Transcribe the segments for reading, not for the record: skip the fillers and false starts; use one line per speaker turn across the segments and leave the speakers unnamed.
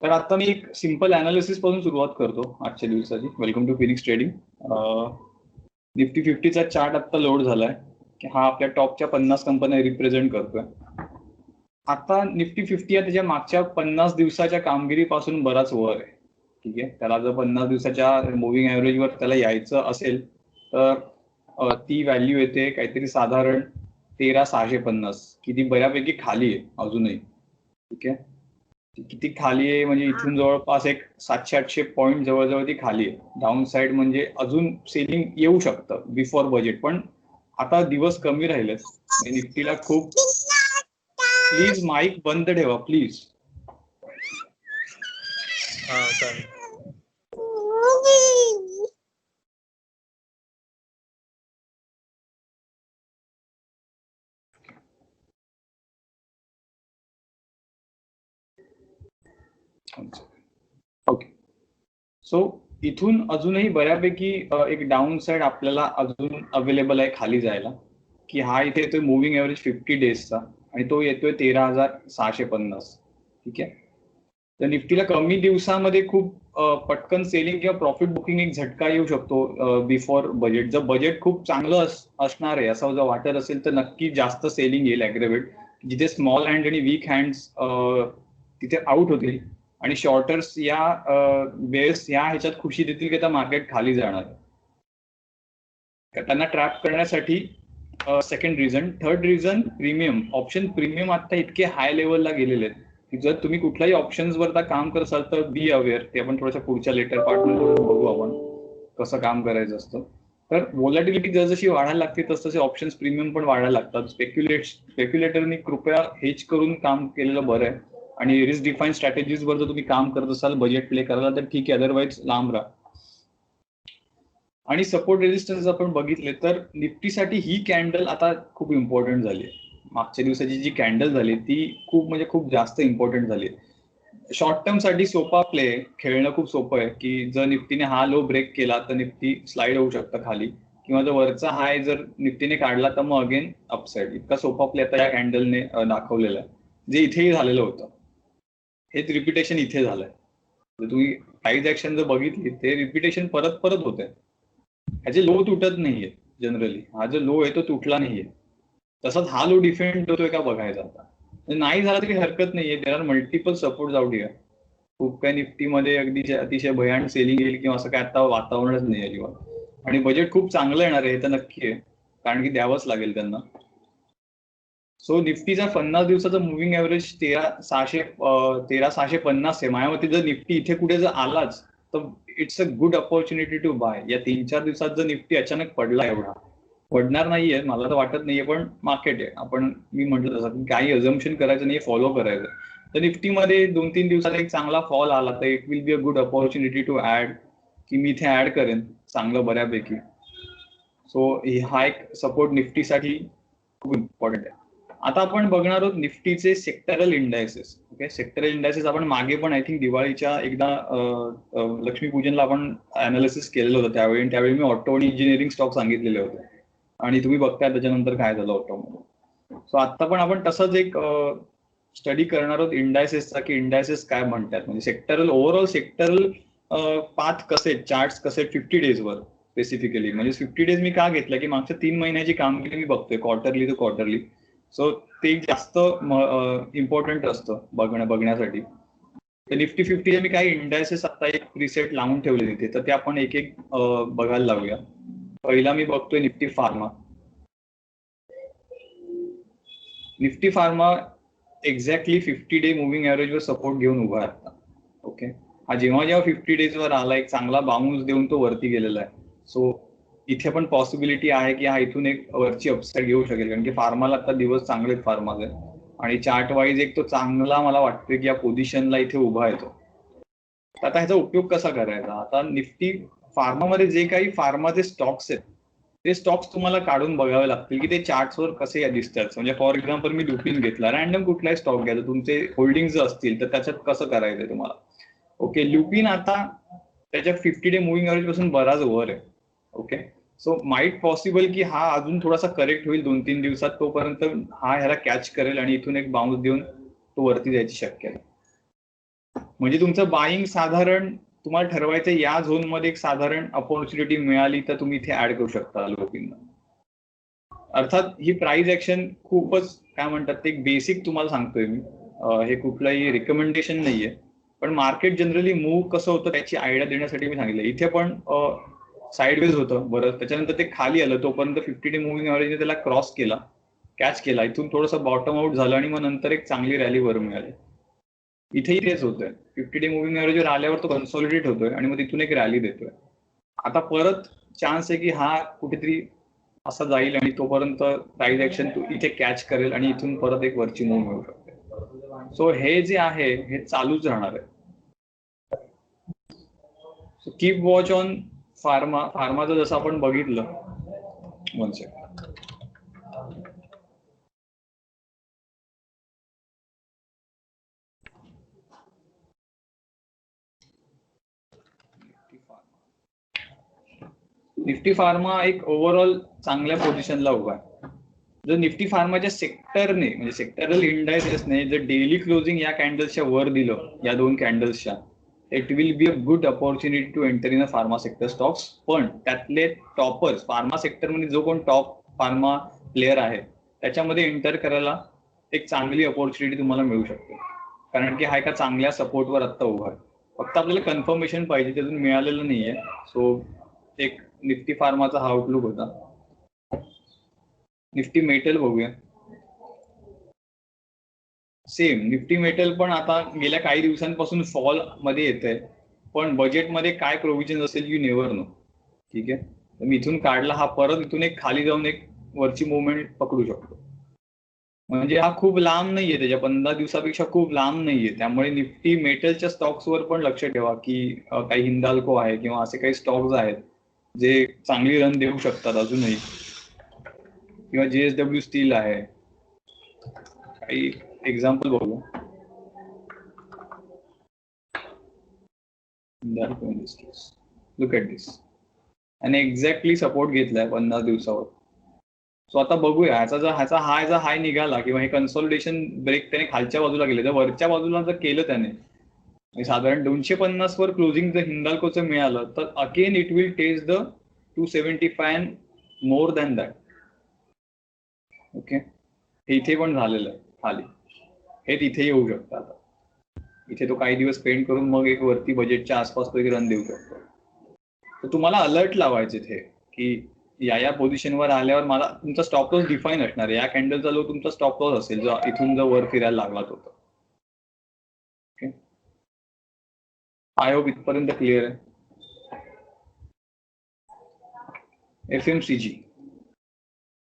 तर आता मी एक सिंपल अनालिसिस पासून सुरुवात करतो आजच्या दिवसाची. Welcome to Phoenix trading. Nifty 50चा चार्ट आता लोड झालाय की हा आपल्या टॉपच्या 50 कंपन्या रिप्रेझेंट करतोय. आता निफ्टी 50 आहे त्याच्या मागच्या 50 दिवसाच्या कामगिरीपासून बराच वर आहे. ठीक आहे, त्याला जर 50 दिवसाच्या मुव्हिंग ऍव्हरेजवर त्याला यायचं असेल तर ती व्हॅल्यू येते काहीतरी साधारण 13,650, की ती बऱ्यापैकी खाली आहे अजूनही. ठीक आहे, किती खाली आहे म्हणजे इथून जवळपास एक 700-800 पॉईंट जवळजवळ ती खाली आहे. डाऊन साइड म्हणजे अजून सेलिंग येऊ शकतं बिफोर बजेट, पण आता दिवस कमी राहिलेत. निफ्टीला खूप. प्लीज माईक बंद ठेवा प्लीज. ओके, सो इथून अजूनही बऱ्यापैकी एक डाऊन साइड आपल्याला अजून अवेलेबल आहे खाली जायला, की हा इथे येतोय मुव्हिंग ऍव्हरेज 50 डेजचा आणि तो येतोय 13,650. ठीक आहे, तर निफ्टीला कमी दिवसामध्ये खूप पटकन सेलिंग किंवा प्रॉफिट बुकिंग एक झटका येऊ शकतो बिफोर बजेट. जर बजेट खूप चांगलं असणार आहे असं जर वाटत असेल तर नक्की जास्त सेलिंग येईल ऍग्रेवेट, जिथे स्मॉल हँड आणि वीक हँड्स तिथे आउट होतील आणि शॉर्टर्स या वेळेस या ह्याच्यात खुशी देतील की आता मार्केट खाली जाणार. त्यांना ट्रॅप करण्यासाठी second reason. Third reason, premium option. Premium आता इतके हाय लेवलला गेलेले आहेत की जर तुम्ही कुठल्याही ऑप्शन्सवर काम करत असाल तर बी अवेअर. ते आपण थोड्याशा पुढच्या लेटर पार्टमध्ये बघू आपण कसं काम करायचं असतं. तर व्होलॅटिलिटी जसजशी वाढायला लागते तसतसे ऑप्शन्स प्रीमियम पण वाढायला लागतात. स्पेक्युलेटरनी कृपया हेज करून काम केलेलं बरं आहे आणि रिस्क डिफाईन स्ट्रॅटेजीजवर जर तुम्ही काम करत असाल बजेट प्ले करायला तर ठीक आहे, अदरवाईज लांब राहा. आणि सपोर्ट रेजिस्टन्स आपण बघितले तर निफ्टीसाठी ही कॅन्डल आता खूप इम्पॉर्टंट झाली आहे. मागच्या दिवसाची जी कॅन्डल झाली ती खूप म्हणजे खूप जास्त इम्पॉर्टंट झाली. शॉर्ट टर्म साठी सोपा प्ले, खेळणं खूप सोपं आहे की जर निफ्टीने हा लो ब्रेक केला तर निफ्टी स्लाइड होऊ शकतं खाली, किंवा जर वरचा हाय जर निफ्टीने काढला तर मग अगेन अपसाइड. इतका सोपा प्ले आता या कॅन्डलने दाखवलेला आहे, जे इथेही झालेलं होतं. हेच रिपिटेशन इथे झालंय. तुम्ही प्राइस ऍक्शन जर बघितली ते रिपिटेशन परत परत होत आहे. ह्याचे लो तुटत नाहीये जनरली. हा जो लो आहे तो तुटला नाहीये. तसाच हा लो डिफेंड होतोय का बघायचा आता. नाही झाला तरी हरकत नाहीये. There are multiple support out here. खूप काय निफ्टीमध्ये अगदी अतिशय भयान सेलिंग येईल किंवा असं काय आता वातावरणच नाही अजिबात. आणि बजेट खूप चांगलं येणार आहे हे तर नक्की आहे, कारण की द्यावंच लागेल त्यांना. सो निफ्टीचा 50 दिवसाचा मुव्हिंग ऍव्हरेज 13,650 आहे. माझ्या मते जर निफ्टी इथे कुठे जर आलाच तर it's a good opportunity to buy. या 3-4 दिवसात जर निफ्टी अचानक पडला, एवढा पडणार नाहीये मला तर वाटत नाहीये, पण मार्केट आहे. आपण मी म्हटलं तसं काही अझम्पशन करायचं नाही, फॉलो करायचं. तर निफ्टीमध्ये 2-3 दिवसात एक चांगला फॉल आला तर it will be a good opportunity to add, की मी इथे ऍड करेन चांगलं बऱ्यापैकी. सो हा एक सपोर्ट निफ्टीसाठी खूप इम्पॉर्टंट आहे. आता आपण बघणार आहोत निफ्टीचे sectoral indices. Okay, sectoral indices आपण मागे पण आय थिंक दिवाळीच्या एकदा लक्ष्मीपूजनला आपण अनालिसिस केलेलं होतं. त्यावेळी मी ऑटो आणि इंजिनिअरिंग स्टॉक सांगितलेले होते आणि तुम्ही बघताय त्याच्यानंतर काय झालं ऑटोमध्ये. सो आता पण आपण तसंच एक स्टडी करणार आहोत इंडायसेसचा, की इंडायसेस काय म्हणतात, म्हणजे सेक्टरल ओव्हरऑल सेक्टरल पाथ कसे, चार्ट्स कसे 50 डेजवर स्पेसिफिकली. म्हणजे 50 डेज मी का घेतलं की मागच्या 3 महिन्याची कामगिरी मी बघतोय क्वार्टरली टू क्वार्टरली. सो ते जास्त इम्पॉर्टंट असतं बघण्यासाठी. तर निफ्टी 50 मी काही इंडायसेस आता एक प्रीसेट लावून ठेवले तिथे, तर ते आपण एक एक बघायला लावूया. पहिला मी बघतोय Nifty pharma. Nifty pharma exactly 50 day moving ऍव्हरेजवर सपोर्ट घेऊन उभा आहे. ओके, हा जेव्हा 50 डेजवर आला एक चांगला बाउन्स देऊन तो वरती गेलेला आहे. सो इथे पण पॉसिबिलिटी आहे की हा इथून एक वरची अपसाईड घेऊ शकेल, कारण की फार्माला आता दिवस चांगले फार्माचे आणि चार्ट वाईज एक तो चांगला मला वाटतोय की या पोझिशनला इथे उभा येतो. आता ह्याचा उपयोग कसा करायचा. आता निफ्टी फार्मामध्ये जे काही फार्माचे स्टॉक्स आहेत ते स्टॉक्स तुम्हाला काढून बघावे लागतील की ते चार्ट्सवर कसे दिसतात. म्हणजे फॉर एक्झाम्पल मी लुपिन घेतला, रॅन्डम कुठलाही स्टॉक घ्यायचा, तुमचे होल्डिंग असतील तर त्याच्यात कसं करायचंय तुम्हाला. ओके, लुपिन आता त्याच्या 50 डे मुव्हिंग ऍव्हरेज पासून बराच वर आहे. ओके, सो माइट पॉसिबल की हा अजून थोडासा करेक्ट होईल 2-3 दिवसात, तोपर्यंत हा ह्याला कॅच करेल आणि इथून एक बाउन्स देऊन तो वरती जायची शक्यता. म्हणजे तुमचं बाईंग साधारण तुम्हाला ठरवायचं या झोनमध्ये एक साधारण अपॉर्च्युनिटी मिळाली तर तुम्ही इथे ऍड करू शकता लोकिंना. अर्थात ही प्राइस ऍक्शन खूपच काय म्हणतात ते एक बेसिक तुम्हाला सांगतोय मी, हे कुठलंही रिकमेंडेशन नाहीये, पण मार्केट जनरली मूव्ह कसं होतं त्याची आयडिया देण्यासाठी मी सांगितलं. इथे पण साईडवेज होतं बरं, त्याच्यानंतर ते खाली आलं, तोपर्यंत 50 डे मुव्हिंग ॲव्हरेजने त्याला क्रॉस केला, कॅच केला, इथून थोडंसं बॉटम आउट झालं आणि मग नंतर एक चांगली रॅली वर मिळाली. इथेही तेच होतंय, 50 डे मुव्हिंग ॲव्हरेजवर आल्यावर तो कन्सॉलिडेट होतोय आणि मग तिथून एक रॅली देतोय. आता परत चान्स आहे की हा कुठेतरी असा जाईल आणि तोपर्यंत प्राइस ऍक्शन इथे कॅच करेल आणि इथून परत एक वरची मूव्ह मिळू शकते. सो हे जे आहे हे चालूच राहणार आहे. सो कीप वॉच ऑन फार्माचं जसं आपण बघितलं. One second. निफ्टी फार्मा एक ओव्हरऑल चांगल्या पोझिशनला उभा आहे. जर निफ्टी फार्माच्या सेक्टरने म्हणजे सेक्टरल इंडायसेसने जर डेली क्लोजिंग या कॅन्डल्सच्या वर दिलं, या दोन कॅन्डल्सच्या, it will be a good opportunity to enter in a pharma sector stocks. पण त्यातले टॉपर्स फार्मा सेक्टरमध्ये जो कोण टॉप फार्मा प्लेअर आहे त्याच्यामध्ये एंटर करायला एक चांगली अपॉर्च्युनिटी तुम्हाला मिळू शकते, कारण की हा एका चांगल्या सपोर्टवर आत्ता उभा आहे. फक्त आपल्याला कन्फर्मेशन पाहिजे, ते अजून मिळालेलं नाहीये. सो एक निफ्टी फार्माचा हा आउटलुक होता. निफ्टी मेटल बघूया. सेम निफ्टी मेटल पण आता गेल्या काही दिवसांपासून फॉल मध्ये येत आहे, पण बजेटमध्ये काय प्रोव्हिजन असेल यू नेव्हर नो. ठीक आहे, तर इथून काढला हा, परत इथून एक खाली जाऊन एक वरची मुवमेंट पकडू शकतो. म्हणजे हा खूप लांब नाहीये, त्याच्या 15 दिवसापेक्षा खूप लांब नाहीये. त्यामुळे निफ्टी मेटलच्या स्टॉक्सवर पण लक्ष ठेवा की काही हिंदाल्को आहे किंवा असे काही स्टॉक्स आहेत जे चांगली रन देऊ शकतात अजूनही, किंवा JSW स्टील आहे. काही एक्झाम्पल बघू. लुक ॲट दिस, आणि एक्झॅक्टली सपोर्ट घेतलाय 50 दिवसावर. सो आता बघूया ह्याचा हाय निघाला किंवा हे कन्सॉलिडेशन ब्रेक त्याने खालच्या बाजूला गेले, तर वरच्या बाजूला जर केलं त्याने साधारण 250 वर क्लोजिंग जर हिंदाल्कोचं मिळालं तर again it will test the 275 and more than that. Okay, हे इथे पण झालेलं आहे खाली, हे तिथे येऊ शकतं. आता इथे तो काही दिवस स्पेंड करून मग एक वरती बजेटच्या आसपास तो एक रन देऊ शकतो. तर तुम्हाला अलर्ट लावायचे थे की या पोझिशनवर आल्यावर मला तुमचा स्टॉप लॉस डिफाईन असणार आहे. या कॅन्डलचा जो तुमचा स्टॉप लॉस असेल जो इथून जर वर फिरायला लागला तो. ओके, आय होप इथपर्यंत क्लिअर आहे.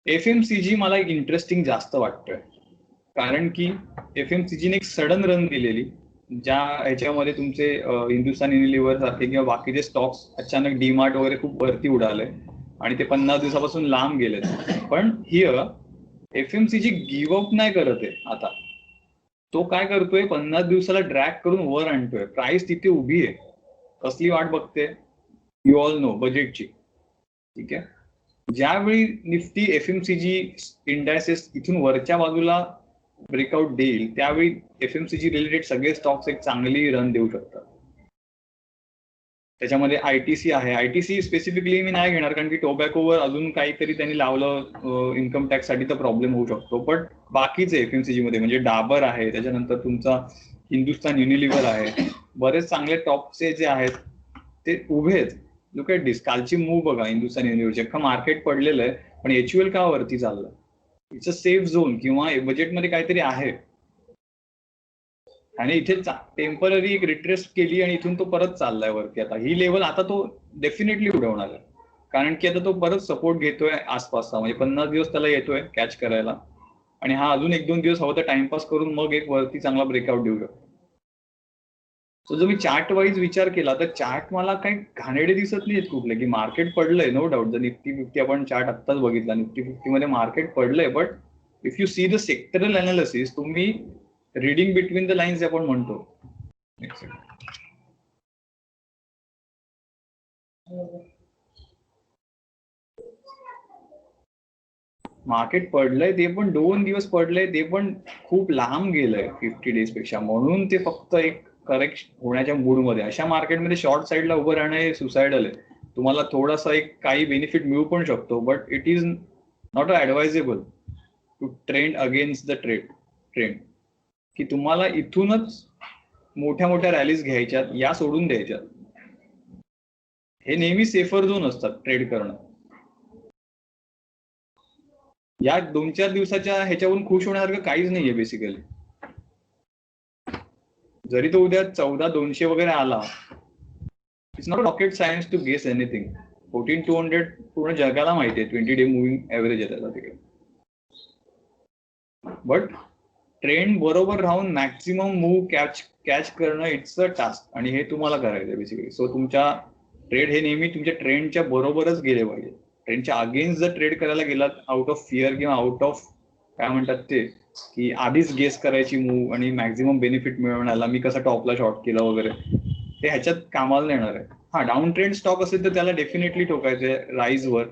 एफएमसीजी मला एक इंटरेस्टिंग जास्त वाटतोय, कारण की एफएमसीजीने एक सडन रन दिलेली, ज्या ह्याच्यामध्ये तुमचे हिंदुस्तान युनिलिव्हर सारखे किंवा बाकीचे स्टॉक्स अचानक डीमार्ट वगैरे खूप वरती उडाले आणि ते 50 दिवसापासून लांब गेलेत. पण हिअर एफएमसीजी गिव्ह अप नाही करत आहे. आता तो काय करतोय, 50 दिवसाला ड्रॅग करून वर आणतोय. प्राइस तिथे उभी आहे, कसली वाट बघते यू ऑल नो, बजेटची. ठीक आहे, ज्यावेळी निफ्टी एफएमसीजी इंडायसेस इथून वरच्या बाजूला ब्रेकआउट देईल त्यावेळी एफएमसीजी रिलेटेड सगळे स्टॉक्स एक चांगली रन देऊ शकतात. त्याच्यामध्ये आयटीसी आहे. आयटीसी स्पेसिफिकली मी नाही घेणार, कारण की टोबॅकोवर अजून काहीतरी त्यांनी लावलं इन्कम टॅक्स साठी तर प्रॉब्लेम होऊ शकतो. पण बाकीचे एफएमसीजी मध्ये म्हणजे डाबर आहे, त्याच्यानंतर तुमचा हिंदुस्तान युनिलिव्हर आहे, बरेच चांगले टॉपचे जे आहेत ते उभे आहेत. लुक ॲट दिस, कालची मूव बघा हिंदुस्तान युनिलिव्हरची. अख्खा मार्केट पडलेलं आहे पण HUL का वरती चाललं. इट्स अ सेफ झोन किंवा बजेटमध्ये काहीतरी आहे, आणि इथे टेम्पररी एक रिट्रेस केली आणि इथून तो परत चाललाय वरती. आता ही लेवल आता तो डेफिनेटली उडवणार आहे, कारण की आता तो परत सपोर्ट घेतोय आसपासचा, म्हणजे 50 दिवस त्याला येतोय कॅच करायला, आणि हा अजून 1-2 दिवस हवं तर टाइमपास करून मग एक वरती चांगला ब्रेकआउट देऊ शकतो. सो जर मी चार्ट वाईज विचार केला तर चार्ट मला काही घाणेडे दिसत नाहीत कुठले, की मार्केट पडलंय नो डाऊट. जर निफ्टी 50 आपण चार्ट आत्ताच बघितला, निफ्टी 50 मध्ये मार्केट पडलंय, but if you see the sectoral analysis, तुम्ही रीडिंग बिटवीन द लाईन्स आपण म्हणतो. मार्केट पडलंय ते पण 2 दिवस पडलंय, ते पण खूप लांब गेलंय 50 डेज पेक्षा, म्हणून ते फक्त एक करेक्ट होण्याच्या मूडमध्ये, अशा मार्केटमध्ये शॉर्ट साईडला उभं राहणं हे सुसायडल आहे. तुम्हाला थोडासा एक काही बेनिफिट मिळू पण शकतो, but it is not advisable to trend against the trend, की तुम्हाला इथूनच मोठ्या मोठ्या रॅलीज घ्यायच्यात या सोडून द्यायच्यात. हे नेहमी सेफर झोन असतात ट्रेड करणं. या 2-4 दिवसाच्या ह्याच्यावरून खुश होण्यासारखं काहीच नाहीये बेसिकली. जरी तो उद्या 14,200 वगैरे आला, it's not rocket science to guess anything. 14,200 पूर्ण जगाला माहिती आहे 20 डे मुव्हिंग ऍव्हरेज आहे त्याचा तिकडे. बट ट्रेंड बरोबर राहून मॅक्सिमम मूव्ह कॅच करणं इट्स अ टास्क, आणि हे तुम्हाला करायचं बेसिकली. सो तुमच्या ट्रेड हे नेहमी तुमच्या ट्रेंडच्या बरोबरच गेले पाहिजे. ट्रेंडच्या अगेन्स्ट जर ट्रेड करायला गेलात आउट ऑफ फिअर किंवा आउट ऑफ काय म्हणतात ते, की आधीच गेस करायची मूव्ह आणि मॅक्झिमम बेनिफिट मिळवण्याला मी कसा टॉपला शॉर्ट केला वगैरे, ते ह्याच्यात कामाला येणार आहे. हा, डाऊन ट्रेंड स्टॉक असेल तर त्याला डेफिनेटली ठोकायचंय राईजवर.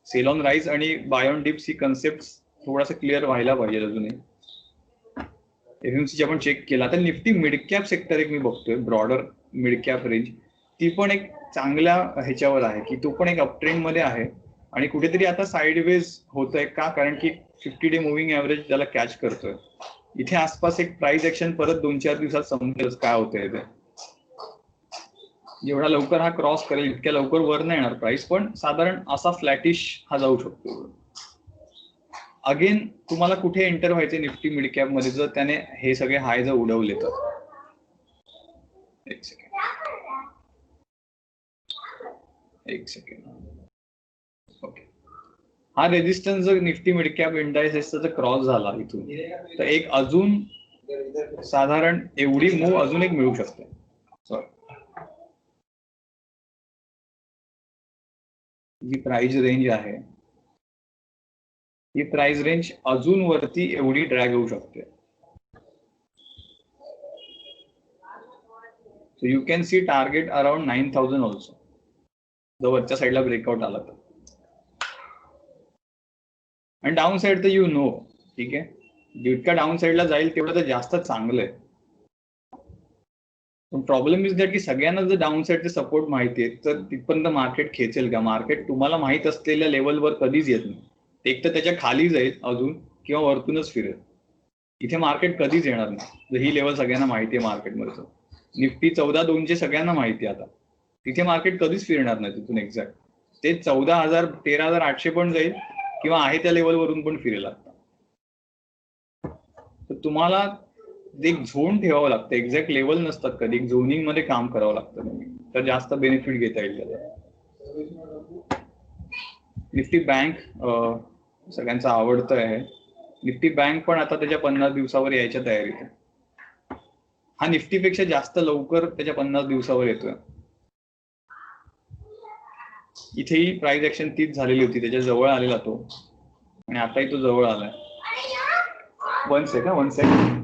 सेल ऑन राईज आणि बाय ऑन डिप्स ही कन्सेप्ट थोडासा क्लिअर व्हायला पाहिजे अजूनही. एफएमसीची आपण चेक केला तर निफ्टी मिड कॅप सेक्टर एक मी बघतोय, ब्रॉडर मिड कॅप रेंज, ती पण एक चांगल्या ह्याच्यावर आहे, की तो पण एक अपट्रेंड मध्ये आहे. आणि कुठेतरी आता साईडवेज होतोय का, कारण की 50 डे मुव्हिंग ऍव्हरेज त्याला कॅच करतोय. इथे आसपास एक प्राइस ऍक्शन परत 2-4 दिवसात समजेल काय होतंय ते. जेवढा लवकर हा क्रॉस करेल इतक्या लवकर वर नाही येणार प्राइस, पण साधारण असा फ्लॅटिश हा जाऊ शकतो. अगेन तुम्हाला कुठे एंटर व्हायचे निफ्टी मिड कॅप मध्ये जर त्याने हे सगळे हाय जर उडवले तर. एक सेकंड. ओके, हा रेजिस्टन्स जर निफ्टी मिड कॅप इंडायसेसचा जर क्रॉस झाला इथून, तर एक अजून साधारण एवढी मूव अजून एक मिळू शकते. जी प्राइस रेंज आहे, ही प्राइस रेंज अजून वरती एवढी ड्रॅग होऊ शकते. So you can see target around 9,000 also, जर वरच्या साईडला ब्रेकआउट आला तर. आणि डाऊन साईड तर यू नो, ठीक आहे, जितका डाऊन साईडला जाईल तेवढं तर जास्त चांगलं आहे. पण प्रॉब्लेम इज दॅट की सगळ्यांना जर डाऊन साईडचे सपोर्ट माहिती आहे तर तिथपर्यंत मार्केट खेचेल का? मार्केट तुम्हाला माहित असलेल्या लेवलवर कधीच येत नाही. एक तर त्याच्या खाली जाईल अजून, किंवा वरतूनच फिरेल. इथे मार्केट कधीच येणार नाही. ही लेवल सगळ्यांना माहिती आहे मार्केटमध्ये. निफ्टी 14,200 सगळ्यांना माहिती आहे आता. तिथे मार्केट कधीच फिरणार नाही तिथून एक्झॅक्ट. ते 14,000 13,800 पण जाईल, किंवा आहे त्या लेवलवरून पण फिरेल. आता तर तुम्हाला एक झोन ठेवावं लागतं, एक्झॅक्ट लेवल नसतात कधी, झोनिंग मध्ये काम करावं लागतं तर जास्त बेनिफिट घेता येईल त्याला. निफ्टी बँक सगळ्यांचं आवडतं आहे. निफ्टी बँक पण आता त्याच्या 50 दिवसावर यायच्या तयारीत आहे. हा निफ्टीपेक्षा जास्त लवकर त्याच्या 50 दिवसावर येतोय. इथेही प्राइस ऍक्शन तीच झालेली होती, त्याच्या जवळ आलेला तो, आणि आताही तो जवळ आलाय. 1 सेकंड.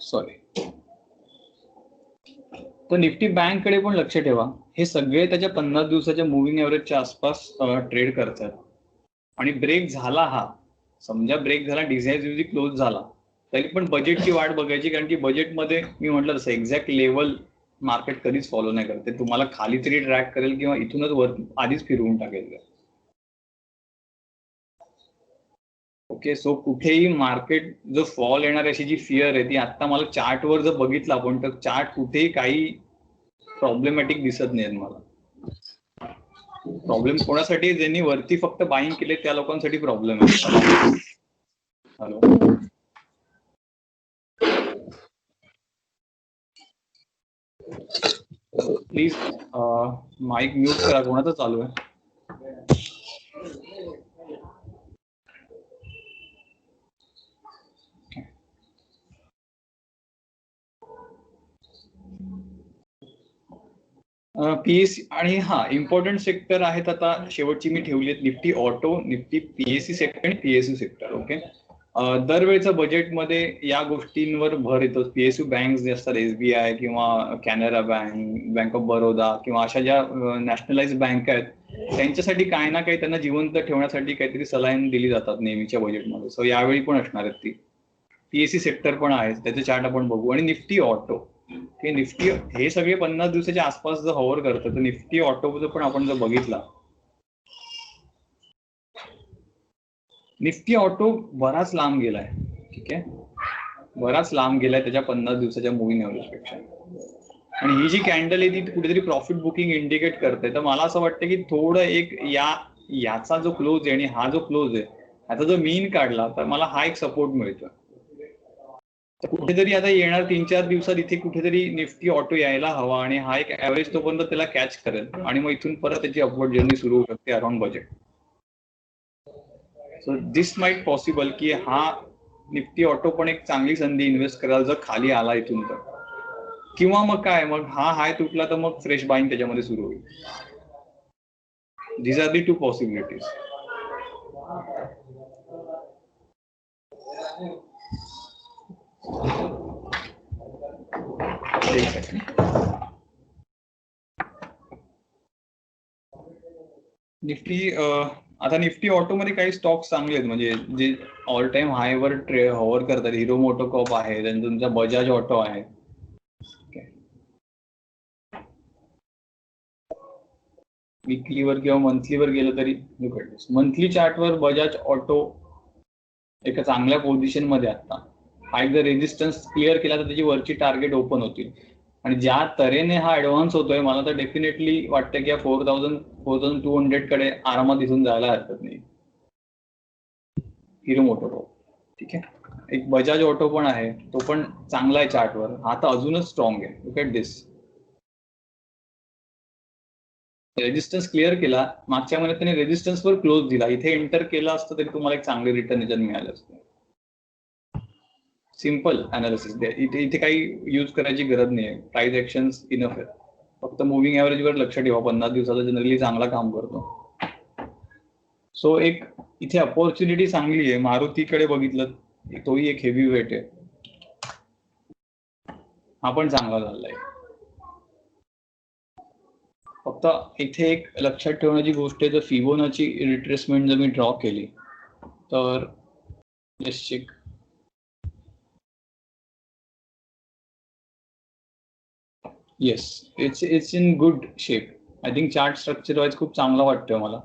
सॉरी. तर निफ्टी बँक कडे पण लक्ष ठेवा. हे सगळे त्याच्या 50 दिवसाच्या मुव्हिंग ऍव्हरेजच्या आसपास ट्रेड करतात. आणि ब्रेक झाला, हा समजा ब्रेक झाला, डिझाईन क्लोज झाला, तरी पण बजेटची वाट बघायची, कारण की बजेटमध्ये मी म्हटलं तसं एक्झॅक्ट लेवल मार्केट कधीच फॉलो नाही करते. तुम्हाला खाली तरी ट्रॅक करेल किंवा इथूनच वर आधीच फिरवून टाकेल. ओके, सो कुठेही मार्केट जो फॉल येणार अशी जी फिअर आहे ती आता मला चार्टवर जर बघितलं आपण, तर चार्ट कुठेही काही प्रॉब्लेमॅटिक दिसत नाही मला. प्रॉब्लेम कोणासाठी, ज्यांनी वरती फक्त बाईंग केले त्या लोकांसाठी प्रॉब्लेम आहे. हॅलो, प्लीज माईक म्यूट करा, कोणाचं चालू आहे? पीएससी आणि इम्पॉर्टंट सेक्टर आहेत आता शेवटची मी ठेवली आहेत Nifty auto, Nifty PSC sector आणि पीएसयू सेक्टर. ओके. दरवेळेचं बजेटमध्ये या गोष्टींवर भर येतो. पीएसयू बँक जे असतात, एसबीआय किंवा Canara bank, bank of Baroda किंवा अशा ज्या नॅशनलाइज बँक आहेत, त्यांच्यासाठी काही ना काही त्यांना जिवंत ठेवण्यासाठी काहीतरी सलाईन दिली जातात नेहमीच्या बजेटमध्ये. सो यावेळी पण असणार आहेत ती. पीएससी सेक्टर पण आहे, त्याचे चार्ट आपण बघू. आणि निफ्टी ऑटो, हे निफ्टी हे सगळे 50 दिवसाच्या आसपास जर हॉवर करतं, तर निफ्टी ऑटो पण आपण जर बघितला, निफ्टी ऑटो बराच लांब गेलाय. ठीक आहे, बराच लांब गेलाय त्याच्या 50 दिवसाच्या मूव्हिंग एव्हरेज पेक्षा. आणि ही जी कॅन्डल आहे ती कुठेतरी प्रॉफिट बुकिंग इंडिकेट करते. तर मला असं वाटतं की थोडं एक याचा जो क्लोज आहे आणि हा जो क्लोज आहे, ह्याचा जो मीन काढला तर मला हा एक सपोर्ट मिळतो. तर कुठेतरी आता येणार 3-4 दिवसात इथे कुठेतरी निफ्टी ऑटो यायला हवा आणि हा एक ऍव्हरेज तोपर्यंत त्याला कॅच करेल आणि मग इथून परत त्याची अपवर्ड जर्नी सुरू होऊ शकते around budget. So this might possible की हा निफ्टी ऑटो पण एक चांगली संधी इन्व्हेस्ट करायला जर खाली आला इथून तर. किंवा मग काय, मग हा हाय तुटला तर मग फ्रेश बाईंग त्याच्यामध्ये सुरू होईल. These are the to possibilities. Nifty आता निफ्टी ऑटो मध्ये काही स्टॉक्स चांगले आहेत, म्हणजे जे ऑल टाइम हायवर हॉवर करतात. हिरो मोटोकॉप आहे, त्यांचा तुमचा बजाज ऑटो आहे. वीकलीवर किंवा मंथलीवर गेलं तरी मंथली चार्टवर बजाज ऑटो एका चांगल्या पोझिशन मध्ये आता. हा एकदा रेजिस्टन्स क्लिअर केला तर त्याची वरची टार्गेट ओपन होतील. आणि ज्या तऱ्हेने हा ऍडव्हान्स होतोय, मला तर डेफिनेटली वाटतं की 4,200 कडे आरामात इथून जायला हरकत नाही. Hero MotoCorp. ठीक आहे. एक बजाज ऑटो पण आहे, तो पण चांगला आहे चार्टवर. हा तर अजूनच स्ट्रॉंग आहे. Look at this. Resistance clear केला, मागच्या महिन्यात त्याने रेजिस्टन्सवर क्लोज दिला. इथे एंटर केला असतं तरी तुम्हाला एक चांगले रिटर्न याच्यात मिळाले असते. Simple analysis. इथे काही यूज करायची गरज नाही आहे. प्राइस ऍक्शन्स इनफ आहे. फक्त मुव्हिंग ऍव्हरेजवर लक्ष ठेवा. 50 दिवसाचा जनरली चांगला काम करतो. सो एक इथे अपॉर्च्युनिटी चांगली आहे. मारुतीकडे बघितलं, तोही एक हेवी वेट आहे, हा पण चांगला झालाय. फक्त इथे एक लक्षात ठेवण्याची गोष्ट आहे, जर फिबोनाची रिट्रेसमेंट जर मी ड्रॉ केली तर check. Yes, it's in good shape. I think chart structure wise खूप चांगला वाटतोय मला.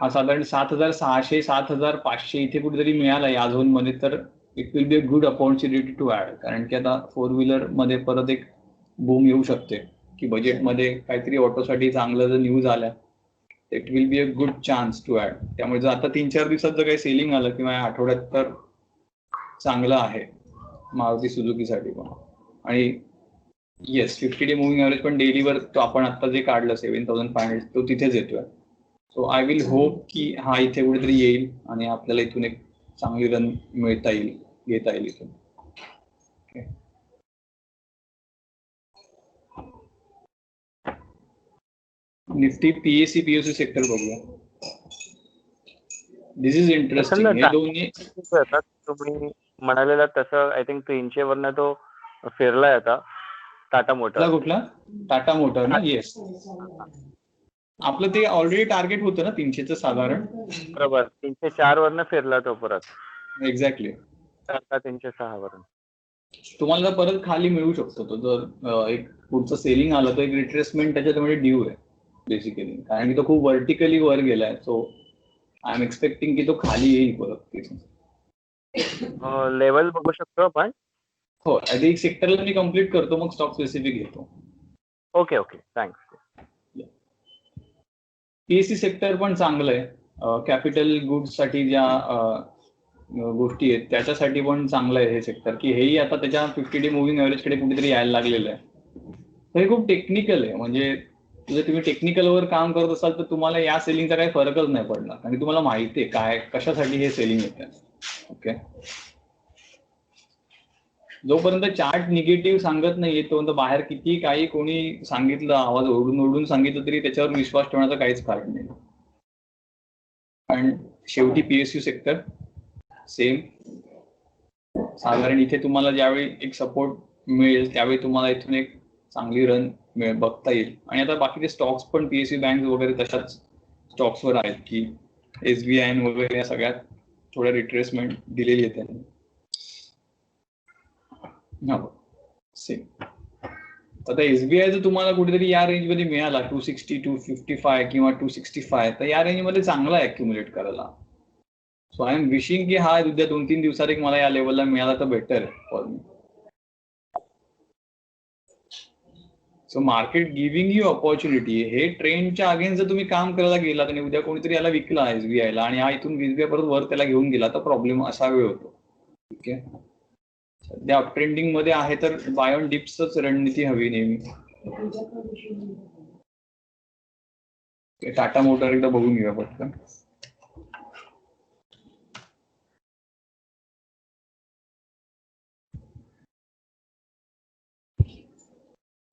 हा साधारण 7,600 7,500 इथे कुठेतरी मिळाला या झोन मध्ये, तर it will be a good opportunity to add. कारण की आता 4 व्हीलर मध्ये परत एक बूम येऊ शकते की बजेटमध्ये काहीतरी ऑटोसाठी चांगलं जर न्यूज आल्या, it will be a good chance to add. त्यामुळे जर आता 3-4 दिवसात जर काही सेलिंग आलं किंवा या आठवड्यात, तर चांगलं आहे मारुती सुझुकीसाठी पण. आणि येस, 50 डे मुव्हिंग ऍव्हरेज पण डेलीवर तो आपण आता जे काढलं 7,500 तो तिथेच येतोय. सो आय विल होप की हा इथे कुठेतरी येईल आणि आपल्याला इथून एक चांगली रन मिळता येईल, घेता येईल इथून. निफ्टी पीएससी पीएसयू सेक्टर बघूया. दिस इज इंटरेस्टिंग. हे दोन्ही
तुम्ही म्हणालेला तसं आय थिंक 300 वरनं तो फिरलाय आता. टाटा मोटर.
कुठला टाटा मोटर ना? येस, आपलं ते ऑलरेडी टार्गेट होतं ना 300चं साधारण.
बरोबर. 304 वरनं फिरला तो परत.
एक्झॅक्टली.
306 वरून
तुम्हाला परत खाली मिळू शकतो तो, जर एक पुढचं सेलिंग आलं तर एक रिट्रेसमेंट त्याच्यामध्ये ड्यू आहे बेसिकली. कारण की तो खूप व्हर्टिकली वर गेलाय. सो आय एम एक्सपेक्टिंग की तो खाली येईल परत.
लेवल बघू शकतो आपण.
हो, आधी एक सेक्टरला मी कम्प्लीट करतो, मग स्टॉक स्पेसिफिक घेतो.
Okay okay, thanks.
PSC sector पण चांगलं आहे. कॅपिटल गुड्स साठी ज्या गोष्टी आहेत त्याच्यासाठी पण चांगलं आहे हे सेक्टर, की हेही आता त्याच्या 50 डे मुव्हिंग ऍव्हरेज कडे कुठेतरी यायला लागलेलं आहे. तर हे खूप टेक्निकल आहे. म्हणजे जर तुम्ही टेक्निकलवर काम करत असाल तर तुम्हाला या सेलिंगचा काही फरकच नाही पडणार आणि तुम्हाला माहिती आहे काय कशासाठी हे सेलिंग येतं. ओके. जोपर्यंत चार्ट निगेटिव्ह सांगत नाहीये तोपर्यंत बाहेर किती काही कोणी सांगितलं, आवाज ओरडून ओरडून सांगितलं तरी त्याच्यावर विश्वास ठेवण्याचं काहीच कारण नाही. कारण शेवटी PSU सेक्टर सेम साधारण इथे तुम्हाला ज्यावेळी एक सपोर्ट मिळेल त्यावेळी तुम्हाला इथून एक चांगली रन बघता येईल. आणि आता बाकीचे स्टॉक्स पण PSU बँक वगैरे तशाच स्टॉक्सवर आहेत की SBI वगैरे या सगळ्यात थोड्या रिट्रेसमेंट दिलेली आहे त्यांनी. सेम आता SBI जर तुम्हाला कुठेतरी या रेंजमध्ये मिळाला 260, 255 किंवा 265 तर या रेंजमध्ये चांगला ऍक्युम्युलेट करायला. सो आय एम विशिंग की हा उद्या 2-3 दिवसात एक मला या लेवलला मिळाला तर better for me. So market giving you opportunity. हे ट्रेंडच्या अगेन्स्ट जर तुम्ही काम करायला गेला आणि उद्या कोणीतरी याला विकला SBI ला आणि हा इथून SBI परत वर त्याला घेऊन गेला तर प्रॉब्लेम असा वेळ होतो. ठीक आहे, सध्या अपट्रेंडिंग मध्ये आहे तर बाय ऑन डिप्सच रणनीती हवी नेहमी. टाटा मोटर एकदा बघून घेऊया पटकन.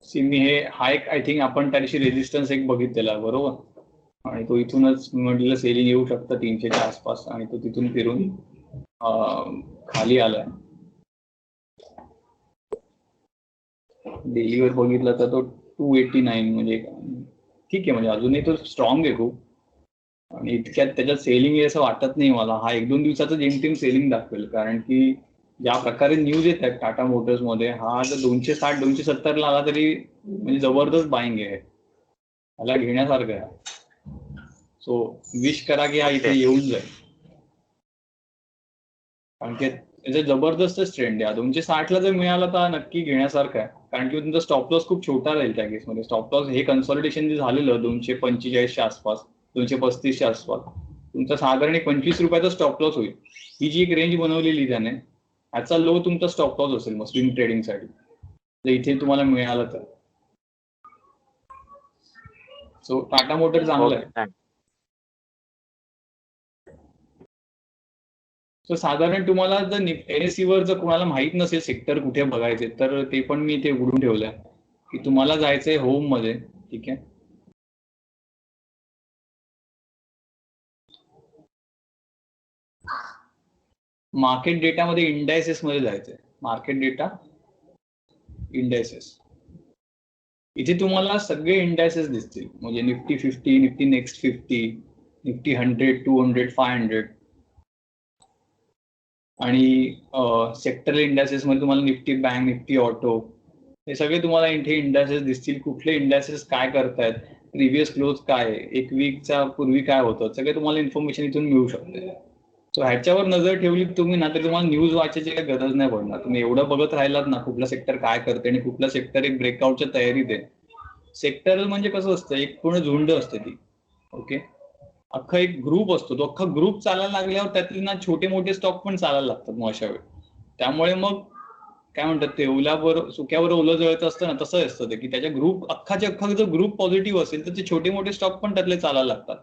मी हे हा एक आय थिंक आपण त्या दिवशी रेजिस्टन्स एक बघितलेला बरोबर, आणि तो इथूनच म्हटलं सेलिंग येऊ शकतं 300च्या आसपास आणि तो तिथून फिरून खाली आलाय. डेलीवर बघितलं तर तो 289 म्हणजे ठीक आहे, म्हणजे अजूनही तो स्ट्रॉंग आहे खूप आणि इतक्यात त्याच्यात सेलिंग आहे असं वाटत नाही मला. हा 1-2 दिवसाचं जेमतेम सेलिंग दाखवेल, कारण की ज्या प्रकारे न्यूज येत आहेत टाटा मोटर्स मध्ये हा जर 260-270 ला आला तरी म्हणजे जबरदस्त बाईंग आहे, मला घेण्यासारखं आहे. सो विश करा की हा इथे येऊन जाईल, कारण की त्याचा जबरदस्त ट्रेंड आहे. 260 ला जर मिळाला तर नक्की घेण्यासारखं आहे, कारण की तुमचा स्टॉप लॉस खूप छोटा राहील त्या केसमध्ये. स्टॉप लॉस हे कन्सॉलिडेशन जे झालेलं 245च्या आसपास 235च्या आसपास तुमचा साधारण एक 25 रुपयाचा स्टॉप लॉस होईल. ही जी एक रेंज बनवलेली त्याने, ह्याचा लो तुमचा स्टॉप लॉस असेल मग स्विंग ट्रेडिंग साठी जर इथे तुम्हाला मिळालं तर. सो टाटा मोटर चांगलं आहे. सो साधारण तुम्हाला जर NSE वर जर कोणाला माहित नसेल सेक्टर कुठे बघायचे तर ते पण मी इथे उघडून ठेवलंय की तुम्हाला जायचंय होम मध्ये. ठीक आहे, मार्केट डेटामध्ये इंडायसेस मध्ये जायचंय. मार्केट डेटा इंडायसेस, इथे तुम्हाला सगळे इंडायसेस दिसतील, म्हणजे निफ्टी 50, निफ्टी नेक्स्ट 50, निफ्टी 100, 200, 500 आणि सेक्टरल इंडायसेस मध्ये तुम्हाला निफ्टी बँक, निफ्टी ऑटो हे सगळे तुम्हाला इथे इंडायसेस दिसतील. कुठले इंडायसेस काय करतायत, प्रिव्हियस क्लोज काय, एक वीकच्या पूर्वी काय होतं, सगळे तुम्हाला इन्फॉर्मेशन इथून मिळू शकते. सो ह्याच्यावर नजर ठेवली तुम्ही ना तर तुम्हाला न्यूज वाचायची काही गरज नाही पडणार. तुम्ही एवढं बघत राहिलात ना कुठला सेक्टर काय करते आणि कुठला सेक्टर एक ब्रेकआउटच्या तयारीत आहे. सेक्टर म्हणजे कसं असतं, एक पूर्ण झुंड असते ती. ओके, अख्खा एक ग्रुप असतो, तो अख्खा ग्रुप चालायला लागल्यावर त्यातले ना छोटे मोठे स्टॉक पण चालायला लागतात मग अशा वेळी. त्यामुळे मग काय म्हणतात ते ओल्यावर सुक्यावर ओलं जळतं असतं ना, तसं असतं ते की त्याच्या ग्रुप अख्खाच्या अख्खा जर ग्रुप पॉझिटिव्ह असेल तर ते छोटे मोठे स्टॉक पण त्यातले चालायला लागतात.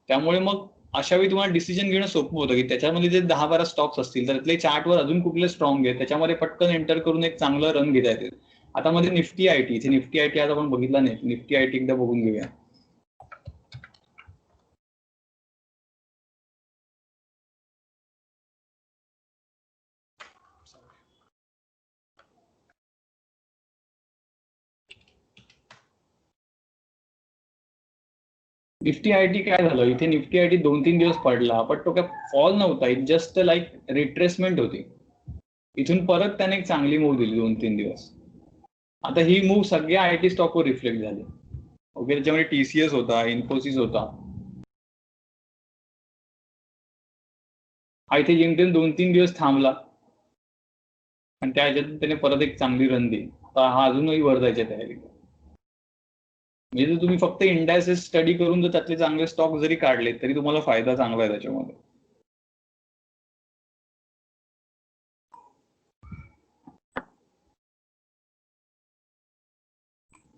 त्यामुळे मग अशा वेळी तुम्हाला डिसिजन घेणं सोपं होतं की त्याच्यामध्ये जे 10-12 स्टॉक्स असतील तर त्यातले चार्टवर अजून कुठले स्ट्रॉंग आहे त्याच्यामध्ये पटकन एंटर करून एक चांगलं रन घेता येते. आता मध्ये निफ्टी आयटी, इथे निफ्टी आयटी आज आपण बघितला नाही, निफ्टी आयटी एकदा बघून घेऊया. निफ्टी आयटी काय झालं, इथे निफ्टी आयटी 2-3 दिवस पडला पण तो काय फॉल नव्हता, इट जस्ट लाईक रिट्रेसमेंट होती. इथून परत त्याने एक चांगली मूव्ह दिली 2-3 दिवस. आता ही मूव्ह सगळ्या आयटी स्टॉकवर रिफ्लेक्ट झाली. ओके, त्याच्यामध्ये TCS होता, इन्फोसिस होता. हा इथे जेमतेम 2-3 दिवस थांबला आणि त्या ह्याच्यातून त्याने परत एक चांगली रन दिली. तर हा अजूनही वर जायच्या तयारीत. म्हणजे जर तुम्ही फक्त इंडायसेस स्टडी करून जर त्यातले चांगले स्टॉक जरी काढले तरी तुम्हाला फायदा चांगला आहे त्याच्यामध्ये.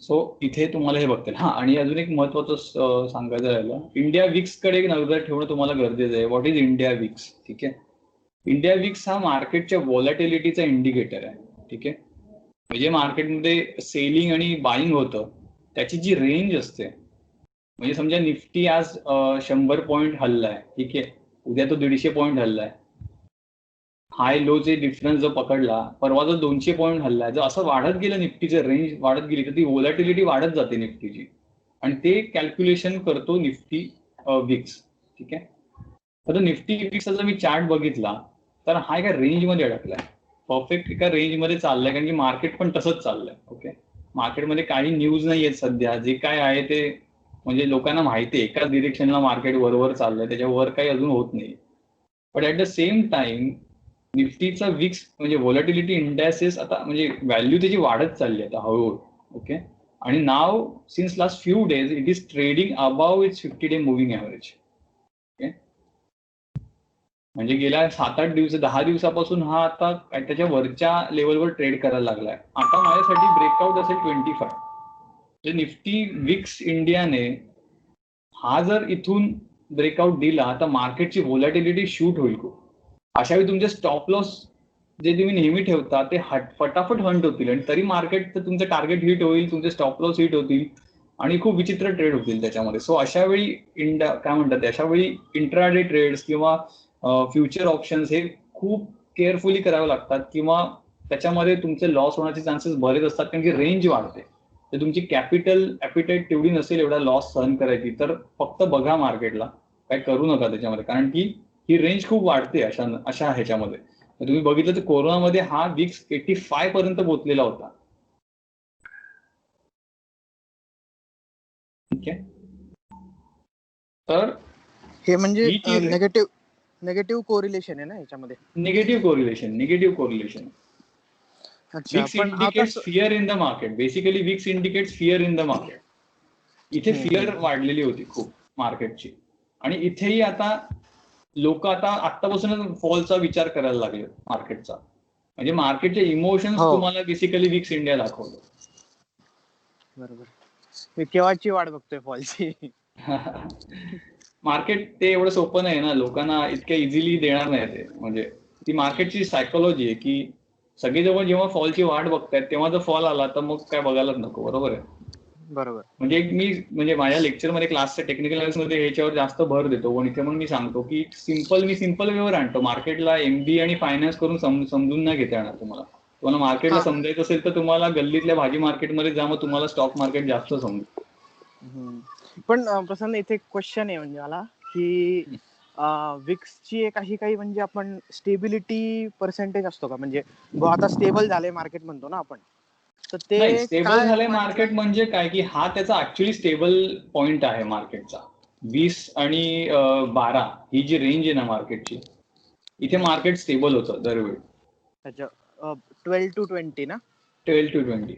सो इथे तुम्हाला हे बघतील. हा, आणि अजून एक महत्वाचं सांगायचं राहिलं, इंडिया विक्स कडे एक नजर ठेवणं तुम्हाला गरजेचं आहे. What is India VIX? ठीक आहे, इंडिया विक्स हा मार्केटच्या व्हॉलॅटिलिटीचा इंडिकेटर आहे. ठीक आहे. म्हणजे मार्केटमध्ये सेलिंग आणि बाईंग होतं त्याची जी रेंज असते, म्हणजे समजा निफ्टी आज 100 पॉईंट हल्लाय, ठीक आहे, उद्या तो 150 पॉईंट हल्लाय, हाय लोचे डिफरन्स जर पकडला, परवा जर 200 पॉईंट हल्लाय, जर असं वाढत गेलं निफ्टीचं रेंज वाढत गेली तर ती व्होलॅटिलिटी वाढत जाते निफ्टीची, आणि ते कॅल्क्युलेशन करतो निफ्टी विक्स. ठीक आहे. आता निफ्टी विक्सचा जर मी चार्ट बघितला तर हा एका रेंजमध्ये अडकलाय, परफेक्ट एका रेंजमध्ये चाललाय, कारण की मार्केट पण तसंच चाललंय. ओके. मार्केटमध्ये काही न्यूज नाही आहेत सध्या, जे काय आहे ते म्हणजे लोकांना माहिती आहे एकाच डिरेक्शनला मार्केट वरवर चाललंय, त्याच्यावर काही अजून होत नाही. But at the same time निफ्टीचा विक्स म्हणजे व्होलॅटिलिटी इंडेक्सेस आता म्हणजे व्हॅल्यू त्याची वाढत चालली आता हळूहळू. ओके. आणि नाव since last few days it is trading above its 50-day moving average. Okay. म्हणजे गेल्या 7-8 दिवस 10 दिवसापासून हा आता त्याच्या वरच्या लेवलवर ट्रेड करायला लागलाय. आता माझ्यासाठी ब्रेकआउट असेल 25. म्हणजे निफ्टी विक्स इंडियाने हा जर इथून ब्रेकआउट दिला तर मार्केटची व्होलॅटिलिटी शूट होईल खूप. अशा वेळी तुमचे स्टॉप लॉस जे तुम्ही नेहमी ठेवता ते फटाफट हंट होतील, आणि तरी मार्केट तर तुमचं टार्गेट हिट होईल, तुमचे स्टॉप लॉस हिट होतील आणि खूप विचित्र ट्रेड होतील त्याच्यामध्ये. सो अशा वेळी काय म्हणतात, अशा वेळी इंट्राडे ट्रेड्स किंवा फ्युचर ऑप्शन्स हे खूप केअरफुली करावे लागतात, किंवा त्याच्यामध्ये तुमचे लॉस होण्याचे चान्सेस बरेच असतात, कारण की रेंज वाढते. तर तुमची कॅपिटल ॲपिटाईट तेवढी नसेल एवढा लॉस सहन करायची, तर फक्त बघा मार्केटला, काय करू नका त्याच्यामध्ये, कारण की ही रेंज खूप वाढते अशा ह्याच्यामध्ये. तुम्ही बघितलं तर कोरोनामध्ये हा विक्स 85 पर्यंत पोहोचलेला होता. ठीक आहे. तर
हे म्हणजे
ही जी
नेगेटिव्ह कोरिलेशन आहे ना याच्यामध्ये.
Negative correlation.
अच्छा,
विक्स
पण
indicates fear in the market. Basically VIX indicates fear in the market. इथे फिअर वाढलेली होती खूप मार्केटची, आणि इथेही आता लोक आता आत्तापासूनच फॉलचा विचार करायला लागले मार्केटचा. म्हणजे मार्केटचे इमोशन्स तुम्हाला बेसिकली विक्स इंडिया दाखवलं.
बरोबर. मी केव्हाची वाट बघतोय फॉलची.
मार्केट ते एवढं सोपं नाही ना, लोकांना इतक्या इझिली देणार नाही ते. म्हणजे ती मार्केटची सायकोलॉजी आहे की सगळेजण जेव्हा फॉलची वाट बघतायत तेव्हा जर फॉल आला तर मग काय बघायलाच नको. बरोबर आहे.
बरोबर.
म्हणजे माझ्या लेक्चरमध्ये क्लासच्या टेक्निकल अनालिसिसमध्ये ह्याच्यावर जास्त भर देतो, पण इथे मग मी सांगतो की सिंपल वेवर आणतो. मार्केटला MBA आणि फायनान्स करून समजून नाही घेता येणार तुम्हाला मार्केटला समजायचं असेल तर तुम्हाला गल्लीतल्या भाजी मार्केटमध्ये जा, मग तुम्हाला स्टॉक मार्केट जास्त समजेल.
पण प्रसन्न, इथे क्वेश्चन आहे म्हणजे मला की विक्सची एक अशी काही म्हणजे आपण स्टेबिलिटी पर्सेंटेज असतो का, म्हणजे आता स्टेबल झाले मार्केट म्हणतो ना आपण, तर ते
स्टेबल झालंय मार्केट म्हणजे काय की हा त्याचा ऍक्च्युअली स्टेबल पॉइंट आहे मार्केटचा. 20 आणि 12 ही जी रेंज आहे ना मार्केटची, इथे मार्केट स्टेबल होतं दरवेळी.
12 to 20 ना.
12 to 20.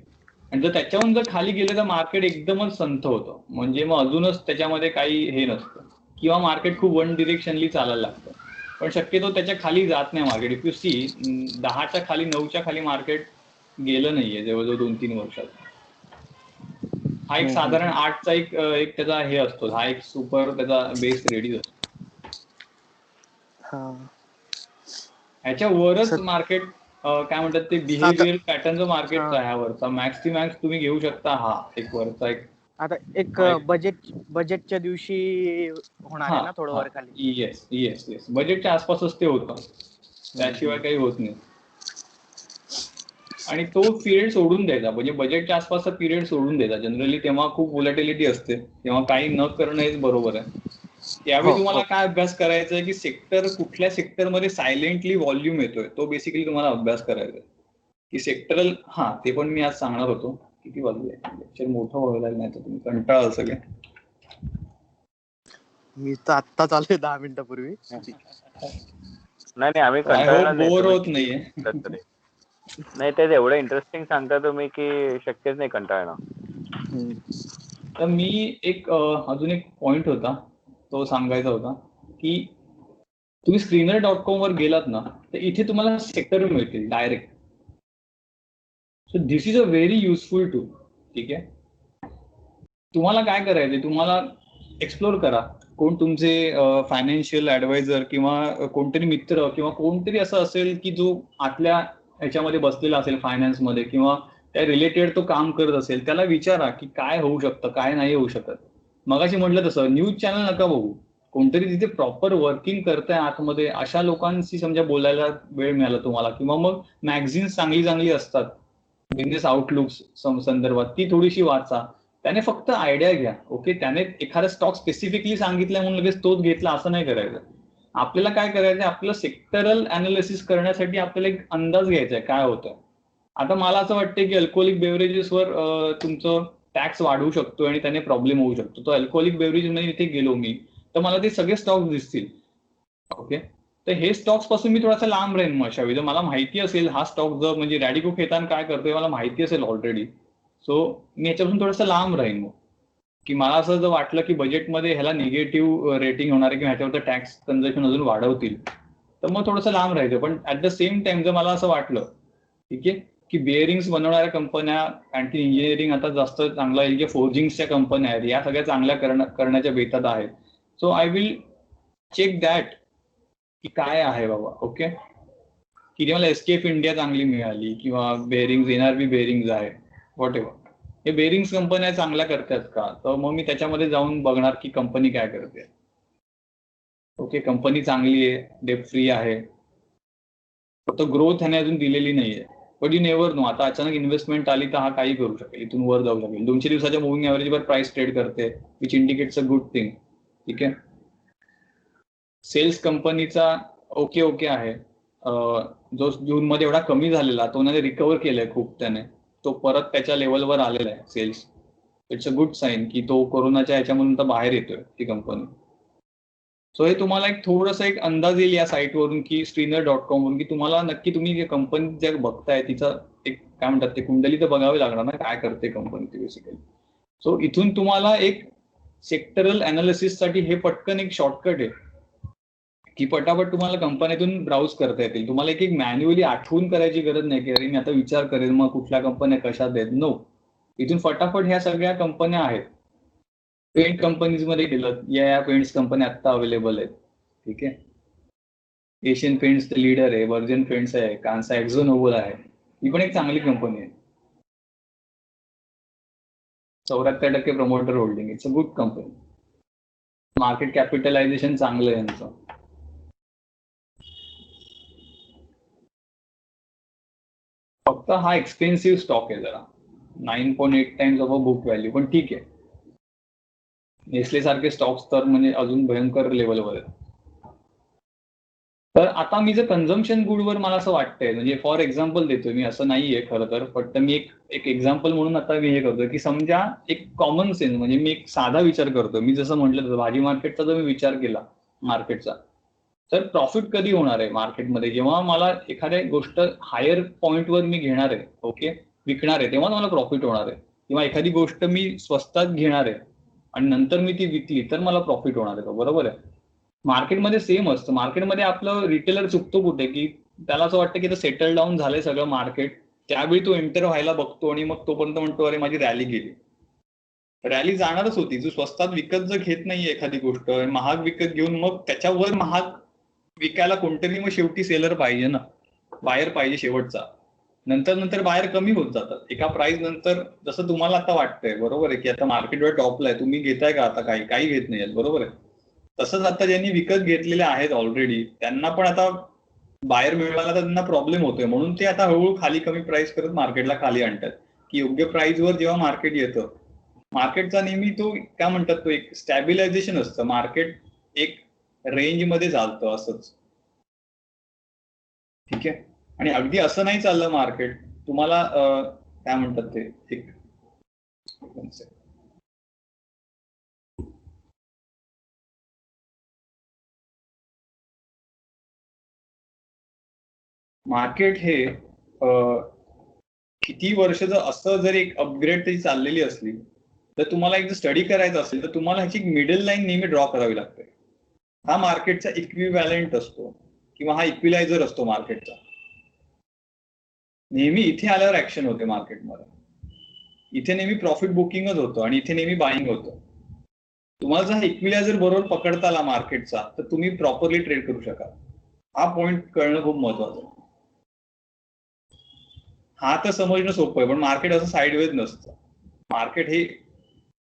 आणि जर त्याच्याहून जर खाली गेलं तर मार्केट एकदमच संथ होतं, म्हणजे मग अजूनच त्याच्यामध्ये काही हे नसतं, किंवा मार्केट खूप वन डिरेक्शनली चालायला लागतं. पण शक्यतो त्याच्या खाली जात नाही मार्केट. इफ यू सी 10च्या खाली 9च्या खाली मार्केट गेलं नाहीये जवळजवळ 2-3 वर्षात. हा एक साधारण 8चा एक त्याचा हे असतो, हा एक सुपर त्याचा बेस रेडी असतो. ह्याच्यावरच मार्केट काय म्हणतात ते बिहेवियर पॅटर्नचं मार्केटचा ह्यावरचा मॅक्स टी मॅक्स तुम्ही घेऊ शकता. हा एक वरचा
आता एक बजेटच्या दिवशी होणार आहे ना थोडं वर खाली.
येस बजेटच्या आसपासच ते होतं, त्याशिवाय काही होत नाही. आणि तो पिरियड सोडून द्यायचा, म्हणजे बजेटच्या आसपासचा पिरियड सोडून द्यायचा जनरली. तेव्हा खूप व्होलॅटिलिटी असते, तेव्हा काही न करणं हेच बरोबर आहे. त्यावेळी तुम्हाला काय अभ्यास करायचा आहे की कुठल्या सेक्टरमध्ये सायलेंटली व्हॉल्यूम येतोय, तो बेसिकली तुम्हाला अभ्यास करायचा आहे की सेक्टरल. ते पण मी आज सांगणार होतो. किती वाजले, लेक्चर मोठं व्हायला नाही तर तुम्ही कंटाळा सगळे.
मी तर आत्ता चालू 10 मिनिटापूर्वी.
नाही आम्ही कंटाळणार नाही,
बोर होत नाहीये.
नाही ते एवढं इंटरेस्टिंग सांगता तुम्ही की शक्यच नाही कंटाळणं.
तर मी अजून एक पॉइंट होता तो सांगायचा होता की तुम्ही screener.com वर गेलात ना तर इथे तुम्हाला सेक्टर मिळतील direct. So this is a very useful tool. ठीक आहे. तुम्हाला काय करायचंय, तुम्हाला एक्सप्लोर करा कोण तुमचे फायनान्शियल ऍडवायझर किंवा कोणतरी मित्र किंवा कोणतरी असं असेल की जो आतल्या ह्याच्यामध्ये बसलेला असेल फायनान्समध्ये किंवा त्या रिलेटेड तो काम करत असेल, त्याला विचारा की काय होऊ शकतं, काय नाही होऊ शकत. मगाशी म्हटलं तसं न्यूज चॅनल नका बघू, कोणतरी तिथे प्रॉपर वर्किंग करताय आतमध्ये अशा लोकांशी समजा बोलायला वेळ मिळाला तुम्हाला, किंवा मग मॅगझिन्स चांगली चांगली असतात बिझनेस आउटलुक संदर्भात, ती थोडीशी वाचा. त्याने फक्त आयडिया घ्या. ओके, त्याने एखादा स्टॉक स्पेसिफिकली सांगितलाय म्हणून लगेच तोच घेतला असं नाही करायचं. आपल्याला काय करायचं, आपल्याला सेक्टरल अनालिसिस करण्यासाठी आपल्याला एक अंदाज घ्यायचा आहे काय होतं. आता मला असं वाटतं की अल्कोहोलिक बेव्हरेजेसवर तुमचं टॅक्स वाढवू शकतो आणि त्याने प्रॉब्लेम होऊ शकतो. तर अल्कोहोलिक बेव्हरेज मध्ये इथे गेलो मी तर मला ते सगळे स्टॉक्स दिसतील. ओके, तर हे स्टॉक्स पासून मी थोडासा लांब राहीन. मग अशा वेळी मला माहिती असेल हा स्टॉक जर म्हणजे रॅडिको खेतान काय करतोय मला माहिती असेल ऑलरेडी, सो मी याच्यापासून थोडासा लांब राहीन. मग की मला असं जर वाटलं की बजेटमध्ये ह्याला निगेटिव्ह रेटिंग होणार आहे किंवा ह्याच्यावर टॅक्स कन्झम्पशन अजून वाढवतील तर मग थोडंसं लांब राहायचं. पण ऍट द सेम टाइम जर मला असं वाटलं ठीक आहे की बेअरिंग्स बनवणाऱ्या कंपन्या, आणखी इंजिनिअरिंग आता जास्त चांगलं आहे, जे फोर्जिंग्सच्या कंपन्या आहेत या सगळ्या चांगल्या करण्याच्या बेतात आहेत, so I will check that की काय आहे बाबा. ओके, की मला एसकेएफ इंडिया चांगली मिळाली किंवा बेअरिंग्स एनआरबी बेअरिंग्स आहे व्हॉट एव्हर, हे बेअरिंग्स कंपन्या चांगल्या करतात का, तर मग मी त्याच्यामध्ये जाऊन बघणार की कंपनी काय करते. ओके, कंपनी चांगली आहे, डेप फ्री आहे, फक्त ग्रोथ ह्याने अजून दिलेली नाहीये. बट यू नेव्हर नो, आता अचानक इन्व्हेस्टमेंट आली तर हा काही करू शकेल, इथून वर जाऊ शकेल. 200 दिवसाच्या मुव्हिंग ऍव्हरेजवर प्राइस ट्रेड करते, which indicates a good thing. ठीक आहे, सेल्स कंपनीचा ओके ओके आहे. जो जून मध्ये एवढा कमी झालेला तो त्याने रिकव्हर केलाय खूप, त्याने तो परत त्याच्या लेवलवर आलेला आहे sales. It's a good sign की तो कोरोनाच्या ह्याच्यामधून तर बाहेर येतोय ती कंपनी. सो हे तुम्हाला एक थोडंसं एक अंदाज येईल या साईटवरून की streamer.com वरून की तुम्हाला नक्की तुम्ही जे कंपनी ज्या बघताय तिचा एक काय म्हणतात ते कुंडली तर बघावी लागणार ना, काय करते कंपनी ती बेसिकली. सो इथून तुम्हाला एक सेक्टरल अनालिसिस साठी हे पटकन एक शॉर्टकट आहे की पटापट तुम्हाला कंपनीतून ब्राउज करता येतील. तुम्हाला एक एक मॅन्युअली आठवून करायची गरज नाही की अरे मी आता विचार करेल मग कुठल्या कंपन्या कशात आहेत. नो, इथून फटाफट ह्या सगळ्या कंपन्या आहेत. पेंट कंपनीज मध्ये गेलं, या पेंट्स कंपन्या आता अवेलेबल आहेत. ठीक आहे, एशियन पेंट्स लीडर आहे, वर्जन पेंट्स आहे, कांसा एक्झो नोबल आहे, ही पण एक चांगली कंपनी आहे. 74% promoter holding, it's a good company. Market capitalisation चांगलं आहे यांचं. फक्त हा एक्सपेन्सिव्ह स्टॉक आहे जरा, 9.8 टाइम्स ऑफ बुक व्हॅल्यू, पण ठीक आहे. नेसले सारखे स्टॉक्स तर म्हणजे अजून भयंकर लेवलवर आहेत. तर आता मी जर कन्झम्पशन गुडवर मला असं वाटतंय, म्हणजे फॉर एक्झाम्पल देतोय मी, असं नाहीये खरं तर, फक्त मी एक एक्झाम्पल म्हणून आता मी हे करतोय की समजा एक कॉमन सेन्स म्हणजे मी एक साधा विचार करतोय. मी जसं म्हटलं तसं भाजी मार्केटचा जर मी विचार केला मार्केटचा, तर प्रॉफिट कधी होणार आहे मार्केटमध्ये, जेव्हा मला एखाद्या गोष्ट हायर पॉईंटवर मी घेणार आहे, ओके, विकणार आहे, तेव्हा मला प्रॉफिट होणार आहे. किंवा एखादी गोष्ट मी स्वस्तात घेणार आहे आणि नंतर मी ती विकली तर मला प्रॉफिट होणार आहे. बरोबर आहे. मार्केटमध्ये सेम असतं. मार्केटमध्ये आपलं रिटेलर चुकतो कुठे की त्याला असं वाटतं की सेटल डाऊन झालंय सगळं मार्केट, त्यावेळी तो एंटर व्हायला बघतो आणि मग तोपर्यंत म्हणतो अरे माझी रॅली गेली. रॅली जाणारच होती. जो स्वस्तात विकत जर घेत नाहीये एखादी गोष्ट, महाग विकत घेऊन मग त्याच्यावर महाग विकायला कोणतरी मग शेवटी सेलर पाहिजे ना, बायर पाहिजे शेवटचा. नंतर नंतर बायर कमी होत जातात एका प्राइस नंतर. जसं तुम्हाला आता वाटतंय बरोबर आहे की आता मार्केटवर टॉपला आहे, तुम्ही घेताय का आता, काही घेत नाही, बरोबर आहे. तसंच आता ज्यांनी विकत घेतलेले आहेत ऑलरेडी त्यांना पण आता बाहेर मिळाला तर त्यांना प्रॉब्लेम होतोय, म्हणून ते आता हळूहळू खाली कमी प्राइस करत मार्केटला खाली आणतात की योग्य प्राइसवर जेव्हा मार्केट येतं, मार्केटचा नेहमी तो काय म्हणतात तो एक स्टॅबिलायझेशन असतं. मार्केट एक रेंज मध्ये चालतं असंच. ठीक आहे, आणि अगदी असं नाही चाललं मार्केट, तुम्हाला काय म्हणतात ते एक मार्केट हे किती वर्ष जर असं जर एक अपग्रेड तरी चाललेली असली तर तुम्हाला एक जर स्टडी करायचं असेल तर तुम्हाला ह्याची मिडल लाईन नेहमी ड्रॉ करावी लागते. हा मार्केटचा इक्विव्हॅलंट असतो किंवा हा इक्विलायझर असतो मार्केटचा. नेहमी इथे आल्यावर ऍक्शन होते मार्केटमध्ये, इथे नेहमी प्रॉफिट बुकिंगच होतं आणि इथे नेहमी बाईंग होतं. तुम्हाला जर हा इक्विलायझर बरोबर पकडता आला मार्केटचा तर तुम्ही प्रॉपरली ट्रेड करू शकाल. हा पॉइंट कळणं खूप महत्वाचं आहे. हा तर समजणं सोपं आहे, पण मार्केट असं साईडवेज नसतं. मार्केट हे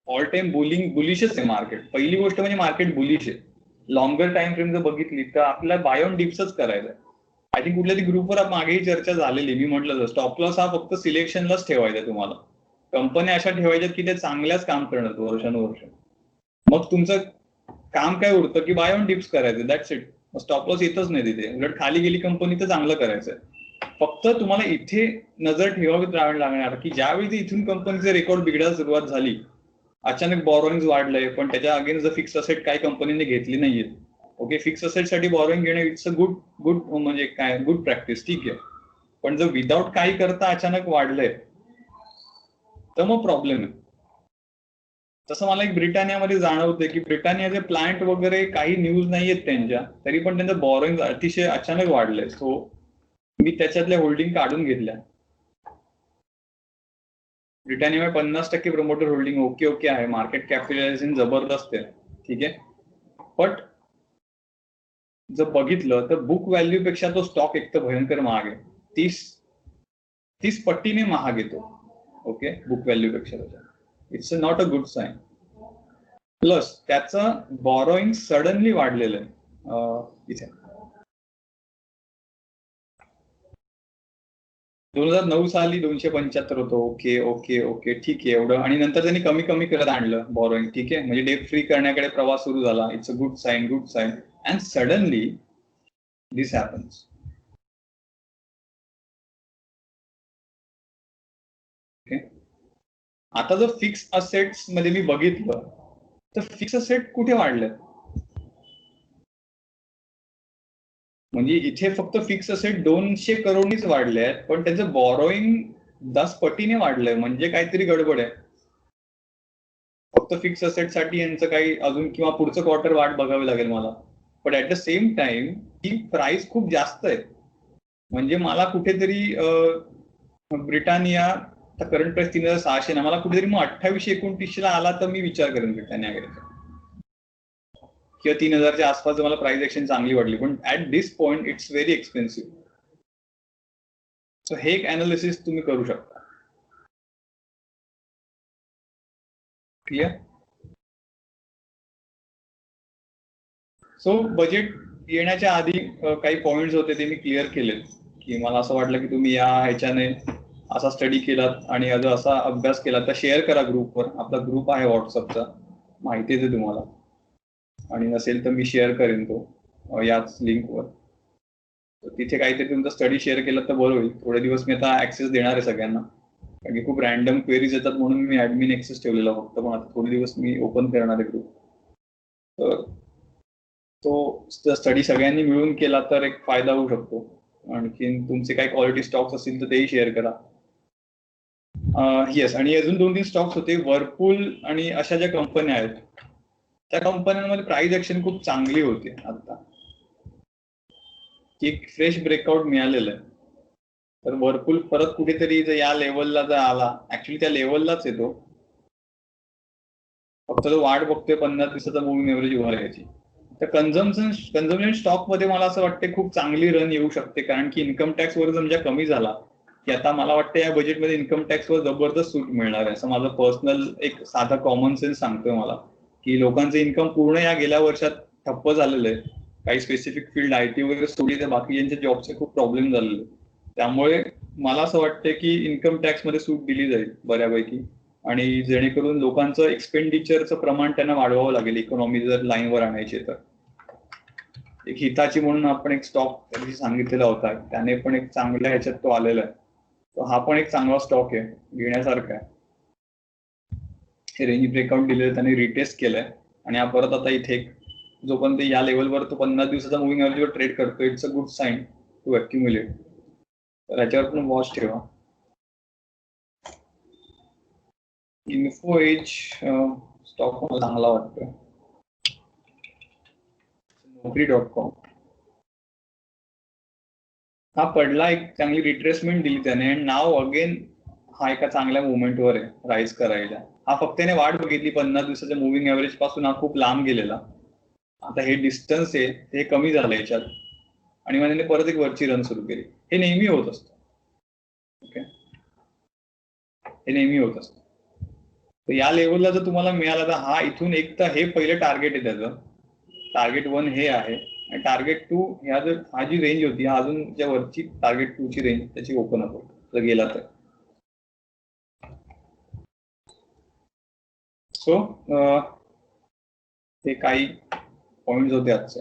ऑल टाइम बुलिशच आहे मार्केट. पहिली गोष्ट म्हणजे मार्केट बुलिश आहे. लॉंगर टाइम फ्रेम जर बघितली तर आपल्याला बाय ऑन डिप्सच करायचं आहे. आय थिंक कुठल्या तरी ग्रुपवर मागेही चर्चा झालेली, मी म्हटलं स्टॉप लॉस हा फक्त सिलेक्शनलाच ठेवायचा तुम्हाला. कंपन्या अशा ठेवायच्यात की त्या चांगल्याच काम करणार वर्षानुवर्ष. मग तुमचं काम काय उरतं की बाय ऑन डिप्स करायचं, दॅट्स इट. स्टॉप लॉस येतच नाही तिथे. उलट खाली गेली कंपनी तर चांगलं करायचंय. फक्त तुम्हाला इथे नजर ठेवावीत लागणार की ज्यावेळी इथून कंपनीचे रेकॉर्ड बिघडायला सुरुवात झाली, अचानक बॉरोइंग वाढलंय, पण त्याच्या अगेन्स्ट फिक्स असेट काही कंपनीने घेतली नाहीये. ओके, फिक्स असेट साठी बॉरोइंग घेणं इट्स अ गुड म्हणजे काय गुड प्रॅक्टिस, ठीक आहे. पण जर विदाऊट काही करता अचानक वाढलंय तर मग प्रॉब्लेम आहे. तसं मला एक ब्रिटानियामध्ये जाणवतंय की ब्रिटानियाचे प्लांट वगैरे काही न्यूज नाहीयेत त्यांच्या, तरी पण त्यांचं बॉरोइंग अतिशय अचानक वाढलंय. सो मी त्याच्यातल्या होल्डिंग काढून घेतल्या. ब्रिटानिया 50% प्रमोटर होल्डिंग ओके आहे. मार्केट कॅपिटलायझेशन जबरदस्त आहे, ठीक आहे. बट जर बघितलं तर बुक व्हॅल्यू पेक्षा तो स्टॉक एक तर भयंकर महाग आहे. 30 पट्टीने महाग येतो. ओके, बुक व्हॅल्यू पेक्षा. It's not a good sign. Plus त्याचं बॉरोइंग सडनली वाढलेलं आहे. इथे 2009 साली 275 होतो. ओके ठीक आहे एवढं, आणि नंतर त्यांनी कमी कमी करत आणलं बॉरोइंग, ठीक आहे. म्हणजे डेट फ्री करण्याकडे प्रवास सुरू झाला. It's a good sign. And suddenly this happens. Okay, आता जर फिक्स असेट्स मध्ये मी बघितलं तर फिक्स असेट कुठे वाढले? म्हणजे इथे फक्त फिक्स असेट 200 करोडनीच वाढले आहेत, पण त्याचं बॉरोइंग 10 पटीने वाढलंय. म्हणजे काहीतरी गडबड आहे. फक्त फिक्स असेट साठी यांचं काही अजून किंवा पुढचं क्वार्टर वाट बघावी लागेल मला. पण at the same time he price खूप जास्त आहे. म्हणजे मला कुठेतरी ब्रिटानिया करंट प्राइस 3600 ना, मला कुठेतरी मग 2829 ला आला तर मी विचार करेन ब्रिटानिया घ्यायचा, किंवा 3000च्या आसपास मला प्राइस ऍक्शन चांगली वाटली. पण at this point it's very expensive. So हे एक अनालिसिस तुम्ही करू शकता. क्लिअर? सो बजेट येण्याच्या आधी काही पॉइंट्स होते ते मी क्लिअर केलेत. की मला असं वाटलं की तुम्ही या ह्याच्याने असा स्टडी केलात आणि असा अभ्यास केला तर शेअर करा ग्रुपवर. आपला ग्रुप आहे व्हॉट्सअपचा, माहिती आहे तुम्हाला, आणि नसेल तर मी शेअर करेन तो याच लिंकवर. तिथे काहीतरी तुमचा स्टडी शेअर केला तर बरं होईल. थोडे दिवस मी आता ऍक्सेस देणार आहे सगळ्यांना, कारण की खूप रॅन्डम क्वेरीज येतात म्हणून मी ऍडमिन ऍक्सेस ठेवलेला फक्त. पण आता थोडे दिवस मी ओपन करणार आहे ग्रुप. तर तो स्टडी सगळ्यांनी मिळून केला तर एक फायदा होऊ शकतो. आणखी तुमचे काही क्वालिटी स्टॉक्स असतील तर तेही शेअर करा. येस, आणि अजून 2-3 स्टॉक्स होते, वर्लपूल आणि अशा ज्या कंपन्या आहेत त्या कंपन्यांमध्ये प्राइस ऍक्शन खूप चांगली होती. आता एक फ्रेश ब्रेकआउट मिळालेलं आहे. तर वर्लपूल परत कुठेतरी जर या लेवलला जर आला, ऍक्च्युली त्या लेवललाच येतो, फक्त तो वाट बघतोय 50 दिवसाचा मूव्हिंग एव्हरेज उभा राहायची. तर कन्झम्पशन स्टॉक मध्ये मला असं वाटतं खूप चांगली रन येऊ शकते. कारण की इन्कम टॅक्स वर समजा कमी झाला की आता मला वाटतं या बजेटमध्ये इन्कम टॅक्स वर जबरदस्त सूट मिळणार आहे, असं माझं पर्सनल एक साधा कॉमन सेन्स सांगतोय मला. की लोकांचं इन्कम पूर्ण या गेल्या वर्षात ठप्प झालेलं आहे. काही स्पेसिफिक फील्ड आयटी वगैरे सोडली तर बाकीच्या जॉबचे खूप प्रॉब्लेम झालेले. त्यामुळे मला असं वाटतं की इन्कम टॅक्स मध्ये सूट दिली जाईल बऱ्यापैकी, आणि जेणेकरून लोकांचं एक्सपेंडिचरचं प्रमाण त्यांना वाढवावं लागेल इकॉनॉमी जर लाईनवर आणायची तर. एक हिताची म्हणून आपण एक स्टॉक सांगितलेला होता, त्याने पण एक चांगल्या ह्याच्यात तो आलेला आहे. तो हा पण एक चांगला स्टॉक आहे, घेण्यासारखा आहे. रेंज ब्रेकआउट दिलेलं त्याने रिटेस्ट केलंय, आणि हा परत आता इथे जोपर्यंत या लेवलवर तो 50 दिवसाचा मूव्हिंग एव्हरेजवर ट्रेड करतो, it's a good sign to accumulate. तर ह्याच्यावर पण वॉच ठेवा. इन्फो एज स्टॉक मला चांगला वाटतोय. Naukri.com हा पडला, एक चांगली रिट्रेसमेंट दिली त्याने, आणि नाव अगेन हा एका चांगल्या मुवमेंटवर आहे राईज करायला. हा फक्त त्याने वाट बघितली 50 दिवसाच्या मूव्हिंग एव्हरेज पासून, हा खूप लांब गेलेला. आता हे डिस्टन्स आहे ते कमी झालं याच्यात, आणि मग त्याने परत एक वरची रन सुरू केली. हे नेहमी होत असतं. ओके, हे नेहमी होत असतं. तर या लेवलला जर तुम्हाला मिळाला तर हा इथून एक तर हे पहिलं टार्गेट आहे त्याचं, टार्गेट 1 हे आहे, आणि टार्गेट 2 ह्या जर हा जी रेंज होती अजून ज्या वरची टार्गेट 2 ची रेंज त्याची ओपन अप होईल जर गेला तर. सो ते काही पॉइंट होते आजचे.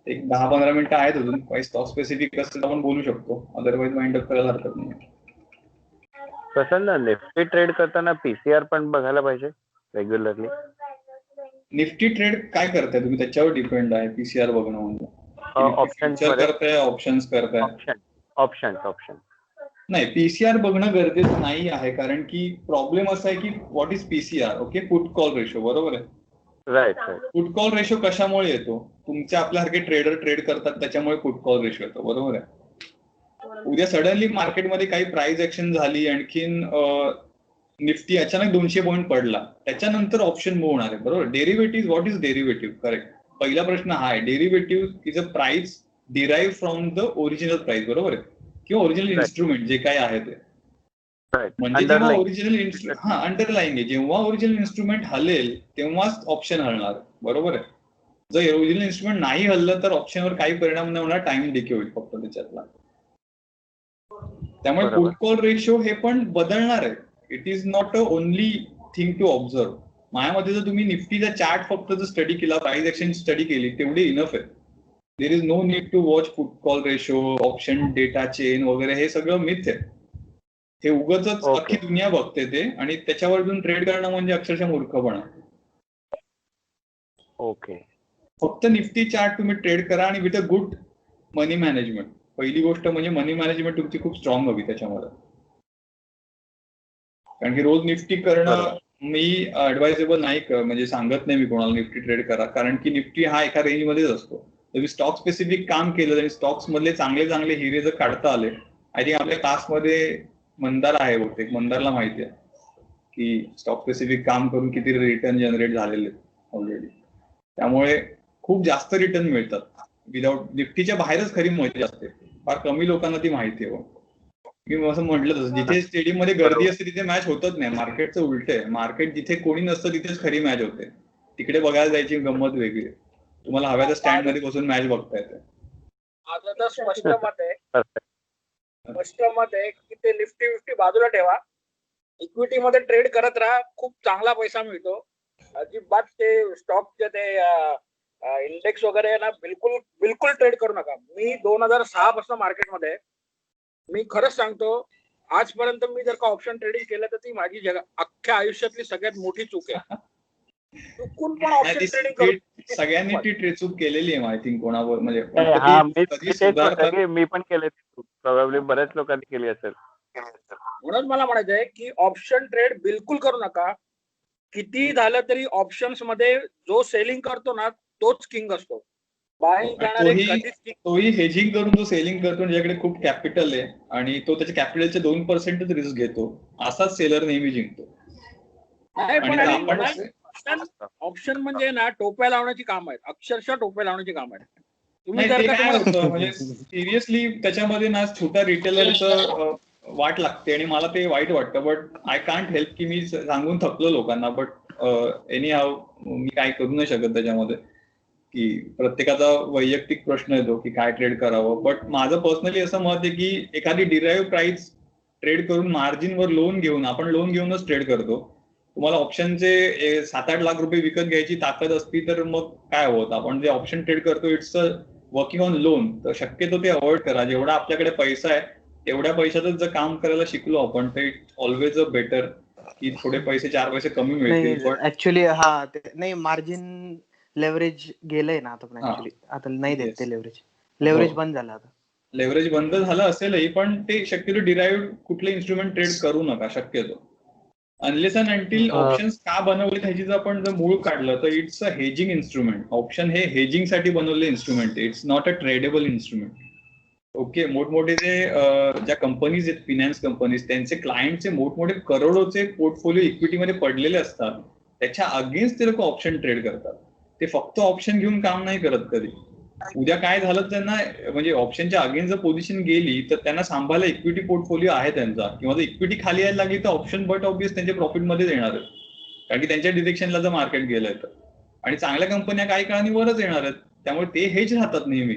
एक 10-15 मिनिटं आहेत अजून, काही स्टॉक स्पेसिफिक असेल तर आपण बोलू शकतो, अदरवाईज माइंड अप करायला हरकत नाही.
प्रसन्न, निफ्टी ट्रेड करताना पीसीआर पण बघायला पाहिजे रेग्युलरली.
निफ्टी ट्रेड काय करताय तुम्ही त्याच्यावर डिपेंड आहे पीसीआर बघणं म्हणजे.
ऑप्शन्स
करताय, ऑप्शन्स करताय.
ऑप्शन
नाही, पीसीआर बघणं गरजेचं नाही आहे, कारण की प्रॉब्लेम असा आहे की what is PCR, okay, put call ratio, बरोबर आहे.
राईट.
पुट कॉल रेशो कशामुळे येतो? तुमच्या आपल्यासारखे ट्रेडर ट्रेड करतात त्याच्यामुळे पुट कॉल रेशो येतो, बरोबर आहे. उद्या सडनली मार्केटमध्ये काही प्राइस ऍक्शन झाली, आणखीन निफ्टी अचानक 200 पॉईंट पडला, त्याच्यानंतर ऑप्शन मूव्ह होणार आहे, बरोबर. Derivative, what is derivative, correct. पहिला प्रश्न हा आहे. Derivative is a price derive from the original price, बरोबर आहे, किंवा ओरिजिनल इन्स्ट्रुमेंट जे काय आहे ते. म्हणजे जेव्हा ओरिजिनल अंडरलाईंग आहे, जेव्हा ओरिजिनल इन्स्ट्रुमेंट हलेल तेव्हाच ऑप्शन हलणार, बरोबर आहे. जर ओरिजिनल इन्स्ट्रुमेंट नाही हललं तर ऑप्शनवर काही परिणाम नाही होणार, टाइम डिके होईल फक्त त्याच्यातला. त्यामुळे पुट कॉल रेशो हे पण बदलणार आहे. It is not a only thing to observe. माझ्यामध्ये जर तुम्ही निफ्टीचा चार्ट फक्त जर स्टडी केला, प्राइस ऍक्शन स्टडी केली, तेवढी इनफ आहे. There is no need to watch put call ratio, option data chain वगैरे, हे सगळं मिथ आहे. हे उगाच अख्खी दुनिया बघते ते, आणि त्याच्यावर ट्रेड करणं म्हणजे अक्षरशः मूर्खपणा.
ओके.
फक्त निफ्टी चार्ट तुम्ही ट्रेड करा आणि with a good money management. पहिली गोष्ट म्हणजे मनी मॅनेजमेंट तुमची खूप स्ट्रॉंग हवी त्याच्यामध्ये. कारण की रोज निफ्टी करणं मी ऍडवायजेबल नाही, म्हणजे सांगत नाही मी कोणाला निफ्टी ट्रेड करा, कारण की निफ्टी हा एका रेंज मध्येच असतो. तुम्ही स्टॉक स्पेसिफिक काम केलं आणि स्टॉक्स मधले चांगले चांगले हिरे जर काढता आले, आय थिंक आपल्या क्लासमध्ये मंदार आहे बहुतेक, मंदारला माहिती आहे की स्टॉक स्पेसिफिक काम करून किती रिटर्न जनरेट झालेले ऑलरेडी. त्यामुळे खूप जास्त रिटर्न मिळतात. विदाउट निफ्टीच्या बाहेरच खरी मजा असते, फार कमी लोकांना ती माहिती आहे. मी असं म्हटलं तसं, जिथे स्टेडियम मध्ये गर्दी असते तिथे मॅच होतच नाही. मार्केटचं उलट आहे. मार्केट जिथे कोणी नसतं तिथेच खरी मॅच होते. तिकडे बघायला जायची गंमत वेगळी. तुम्हाला हव्या त्या स्टँड मध्ये बसून मॅच बघता येते.
माझं तर स्पष्ट मत आहे की ते निफ्टी बाजूला ठेवा, इक्विटी मध्ये ट्रेड करत राहा, खूप चांगला पैसा मिळतो. अजिबात ते स्टॉकचे ते इंडेक्स वगैरे ना बिलकुल ट्रेड करू नका. मी 2006 पासून मार्केटमध्ये, मी खरंच सांगतो, आजपर्यंत मी जर का ऑप्शन ट्रेडिंग केलं तर ती माझी अख्ख्या आयुष्यातली सगळ्यात मोठी चूक आहे. चुकून पण ऑप्शन ट्रेडिंग
सगळ्यांनी ती चूक केलेली आहे, आय थिंक कोणावर, म्हणजे
मी पण केले, प्रोबॅबली बऱ्याच लोकांनी केली असेल.
म्हणून मला म्हणायचं आहे की ऑप्शन ट्रेड बिलकुल करू नका. किती झालं तरी ऑप्शन्स मध्ये जो सेलिंग करतो ना तोच किंग असतो.
तोही हेजिंग करून जो सेलिंग करतो, ज्याकडे खूप कॅपिटल आहे आणि तो त्याच्या कॅपिटलचे 2% रिस्क घेतो, असाच सेलर नेहमी जिंकतो.
ऑप्शन म्हणजे ना टोप्या लावण्याची काम आहेत, अक्षरशः टोप्या लावण्याची काम आहेत.
तुम्ही काय होतं म्हणजे सिरियसली त्याच्यामध्ये ना छोट्या रिटेलरचं वाट लागते आणि मला ते वाईट वाटतं. बट आय कांट हेल्प की मी सांगून थकलो लोकांना. बट एनी हाव मी काय करू नाही शकत त्याच्यामध्ये, की प्रत्येकाचा वैयक्तिक प्रश्न येतो की काय ट्रेड करावं. बट माझं पर्सनली असं मत आहे की एखादी डिराईव्ह प्राइस ट्रेड करून मार्जिनवर लोन घेऊन, आपण लोन घेऊनच ट्रेड करतो. तुम्हाला ऑप्शनचे 7-8 लाख रुपये विकत घ्यायची ताकद असती तर मग काय होतं, आपण जे ऑप्शन ट्रेड करतो it's a working on loan. तर शक्यतो ते अवॉइड करा. जेवढा आपल्याकडे पैसा आहे तेवढ्या पैशातच जर काम करायला शिकलो आपण तर इट्स ऑलवेज अ बेटर, की थोडे पैसे 4 पैसे कमी मिळतील. पण
ऍक्च्युली नाही, मार्जिन लेव्हरेज गेलंय ना आता. पण ऍक्च्युली आता नाही देत ते लेव्हरेज बंद झालं आता.
लेव्हरेज बंद झालं असेलही, पण ते शक्यतो डिराईव्ह कुठले इन्स्ट्रुमेंट ट्रेड करू नका शक्यतो. अनलेस अँड अंटिल ऑप्शन्स का बनवले ह्याची जर आपण जर मूळ काढलं तर it's a hedging instrument. Option हे हेजिंग साठी बनवले instrument, it's not a tradable instrument. Okay, मोठमोठे जे ज्या कंपनीज आहेत, फिनान्स कंपनीज, त्यांचे क्लायंटचे मोठमोठे करोडोचे पोर्टफोलिओ इक्विटीमध्ये पडलेले असतात. त्याच्या अगेन्स्ट ते लोक ऑप्शन ट्रेड करतात. ते फक्त ऑप्शन घेऊन काम नाही करत कधी. उद्या काय झालं त्यांना म्हणजे ऑप्शनच्या अगेन्स्ट जर पोझिशन गेली तर त्यांना सांभाळायला इक्विटी पोर्टफोलिओ आहे त्यांचा, किंवा जर इक्विटी खाली यायला लागली तर ऑप्शन बट ऑब्वियस त्यांच्या प्रॉफिटमध्येच येणार आहे, कारण की त्यांच्या डिरेक्शनला जर मार्केट गेलंय तर. आणि चांगल्या कंपन्या काही काळाने वरच येणार आहेत, त्यामुळे ते हेच राहतात नेहमी.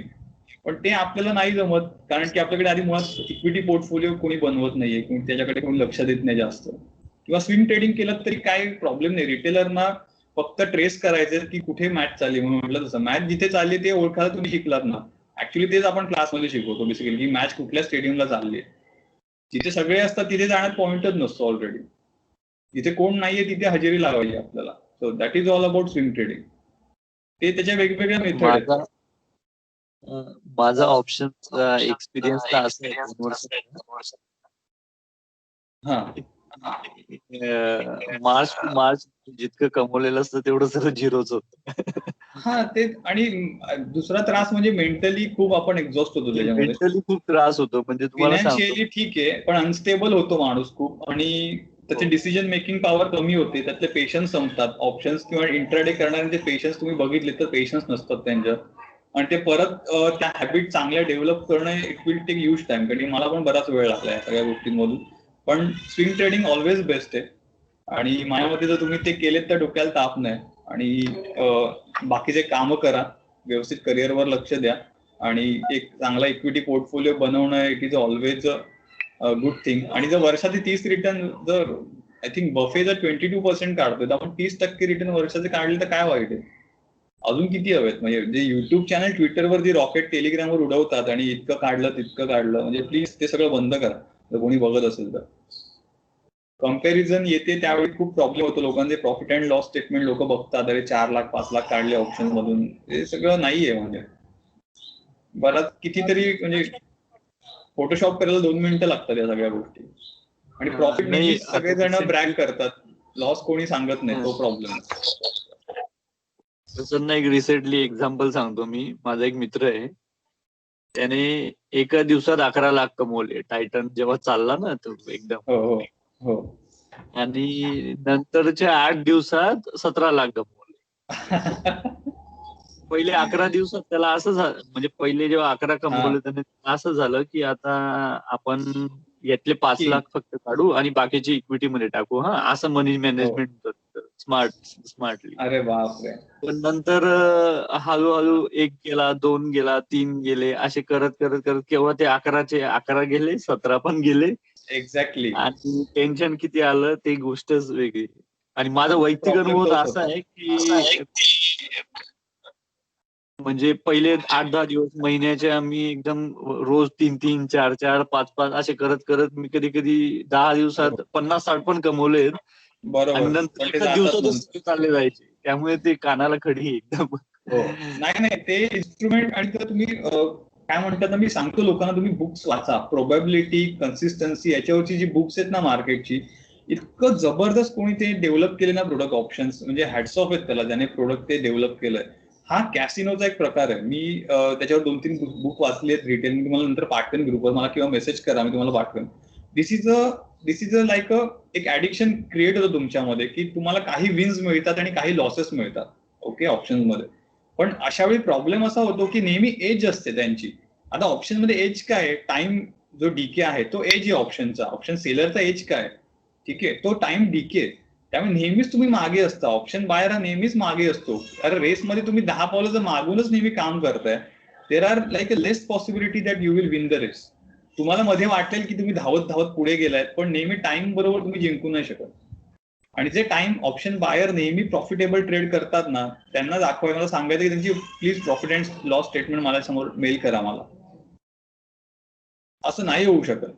पण ते आपल्याला नाही जमत, कारण की आपल्याकडे आधी मुळात इक्विटी पोर्टफोलिओ कोणी बनवत नाहीये, कोणी त्याच्याकडे कोणी लक्ष देत नाही जास्त. किंवा स्विंग ट्रेडिंग केलं तरी काही प्रॉब्लेम नाही. रिटेलरना फक्त ट्रेस करायचं की कुठे मॅच चालली, म्हणून म्हटलं तसं मॅच जिथे चालली ते ओळखायला तुम्ही शिकलात ना. ऍक्च्युली तेच आपण क्लासमध्ये शिकवतो बेसिकली, की मॅच कुठल्या स्टेडियमला चालली आहे. जिथे सगळे असतात तिथे जाण्यात पॉइंटच नसतो ऑलरेडी. जिथे कोण नाहीये तिथे हजेरी लावायची आपल्याला. So that is all about swing trading. ते त्याच्या वेगवेगळ्या मेथड आहेत.
माझा ऑप्शन एक्सपिरियन्स तर असा आहे 2 वर्ष.
हा
मार्च टू मार्च जितकं कमवलेलं असतं तेवढं सर्व झिरोच होतं.
हा ते. आणि दुसरा त्रास म्हणजे मेंटली खूप आपण एक्झॉस्ट होतो त्याच्यामध्ये.
मेंटली खूप त्रास होतो. म्हणजे तुम्हाला सांगतो,
फिनान्शियली ठीक आहे पण अनस्टेबल होतो माणूस खूप, आणि त्याचे डिसिजन मेकिंग पॉवर कमी होते, त्यातले पेशन्स संपतात. ऑप्शन्स किंवा इंट्राडे करणाऱ्यांचे पेशन्स तुम्ही बघितले तर पेशन्स नसतात त्यांच्या, आणि ते परत त्या हॅबिट चांगल्या डेव्हलप करणं it will take huge time. कारण मला पण बराच वेळ लागला या सगळ्या गोष्टींमधून. पण स्विंग ट्रेडिंग ऑलवेज बेस्ट आहे, आणि माझ्या मते जर तुम्ही ते केलेत तर डोक्याला ताप नाही. आणि बाकीचे कामं करा, व्यवस्थित करिअरवर लक्ष द्या, आणि एक चांगला इक्विटी पोर्टफोलिओ बनवणं it is always good thing. आणि जर वर्षाचे 30 रिटर्न, जर आय थिंक बफे जर 22% काढतोय तर आपण 30% रिटर्न वर्षाचे काढले तर काय वाईट आहे. अजून किती हवेत. म्हणजे जे युट्यूब चॅनल ट्विटरवर जी रॉकेट टेलिग्रामवर उडवतात आणि इतकं काढलं तितकं काढलं, म्हणजे प्लीज ते सगळं बंद करा जर कोणी बघत असेल तर. कम्पॅरिझन येते त्यावेळी खूप प्रॉब्लेम होतो लोकांचे. प्रॉफिट अँड लॉस स्टेटमेंट लोक बघतात, अरे 4 लाख 5 लाख काढले ऑप्शन मधून. हे सगळं नाहीये. म्हणजे बराच कितीतरी म्हणजे फोटोशॉप करायला 2 मिनिटं लागतात या सगळ्या गोष्टी. आणि प्रॉफिट नेहमी सगळेजण ब्रॅग करतात, लॉस कोणी सांगत नाही, तो प्रॉब्लेम.
तसं नाही. रिसेंटली एक्झाम्पल सांगतो मी. माझा एक मित्र आहे, त्याने एका दिवसात 11 लाख कमवले. टायटन जेव्हा चालला ना तो एकदम,
हो हो हो.
आणि नंतरच्या 8 दिवसात 17 लाख कमवले. पहिले 11 दिवसात त्याला असं झालं, म्हणजे पहिले जेव्हा 11 कमवले त्याने असं झालं की आता आपण यातले 5 लाख फक्त काढू आणि बाकीची इक्विटी मध्ये टाकू. हा, असं मनी मॅनेजमेंट स्मार्टली.
अरे बापरे.
पण नंतर हळूहळू 1 गेला, 2 गेला, 3 गेले, असे करत करत करत केव्हा ते 11चे 11 गेले, 17 पण गेले.
एक्झॅक्टली.
आणि टेन्शन किती आलं ते गोष्टच वेगळी. आणि माझा वैयक्तिक अनुभव असा आहे की म्हणजे पहिले 8-10 दिवस महिन्याचे आम्ही एकदम रोज 3-3, 4-4, 5-5 असे करत करत मी कधी कधी 10 दिवसात 50-60 पण कमवले. आणि नंतर एका दिवसातच चालले जायचे. त्यामुळे ते कानाला खडी एकदम.
नाही ते इन्स्ट्रुमेंट. आणि तर तुम्ही काय म्हणतात ना, मी सांगतो लोकांना तुम्ही बुक्स वाचा. प्रोबॅबिलिटी, कन्सिस्टन्सी याच्यावरची जी बुक्स आहेत ना मार्केटची, इतकं जबरदस्त कोणी ते डेव्हलप केले ना प्रोडक्ट ऑप्शन्स, म्हणजे हॅट्स ऑफ आहेत त्याला ज्याने प्रोडक्ट ते डेव्हलप केलंय. हा कॅसिनोचा एक प्रकार आहे. मी त्याच्यावर 2-3 बुक वाचली आहेत रिटेल. मी तुम्हाला नंतर पाठवेन ग्रुपवर, मला किंवा मेसेज करा, मी तुम्हाला पाठवेन. दिस इज अ लाईक एक ऍडिक्शन क्रिएट होतं तुमच्यामध्ये, की तुम्हाला काही विन्स मिळतात आणि काही लॉसेस मिळतात. ओके, ऑप्शन्स मध्ये. पण अशा वेळी प्रॉब्लेम असा होतो की नेहमी एज असते त्यांची. आता ऑप्शन मध्ये एज काय आहे? टाइम जो डीके आहे तो एज आहे ऑप्शनचा. ऑप्शन सेलरचा एज काय? ठीक आहे, तो टाइम डीके. त्यामुळे नेहमीच तुम्ही मागे असता. ऑप्शन बायर हा नेहमीच मागे असतो. अरे रेसमध्ये तुम्ही 10 पावलं जर मागूनच नेहमी काम करताय, there are like a less possibility that you will win the race. तुम्हाला मध्ये वाटेल की तुम्ही धावत धावत पुढे गेलायत, पण नेहमी टाइम बरोबर तुम्ही जिंकू नाही शकत. आणि जे टाइम ऑप्शन बायर नेहमी प्रॉफिटेबल ट्रेड करतात ना, त्यांना दाखवायला, मला सांगायचं की त्यांची please profit and loss statement मला समोर मेल करा मला. असं नाही होऊ शकत.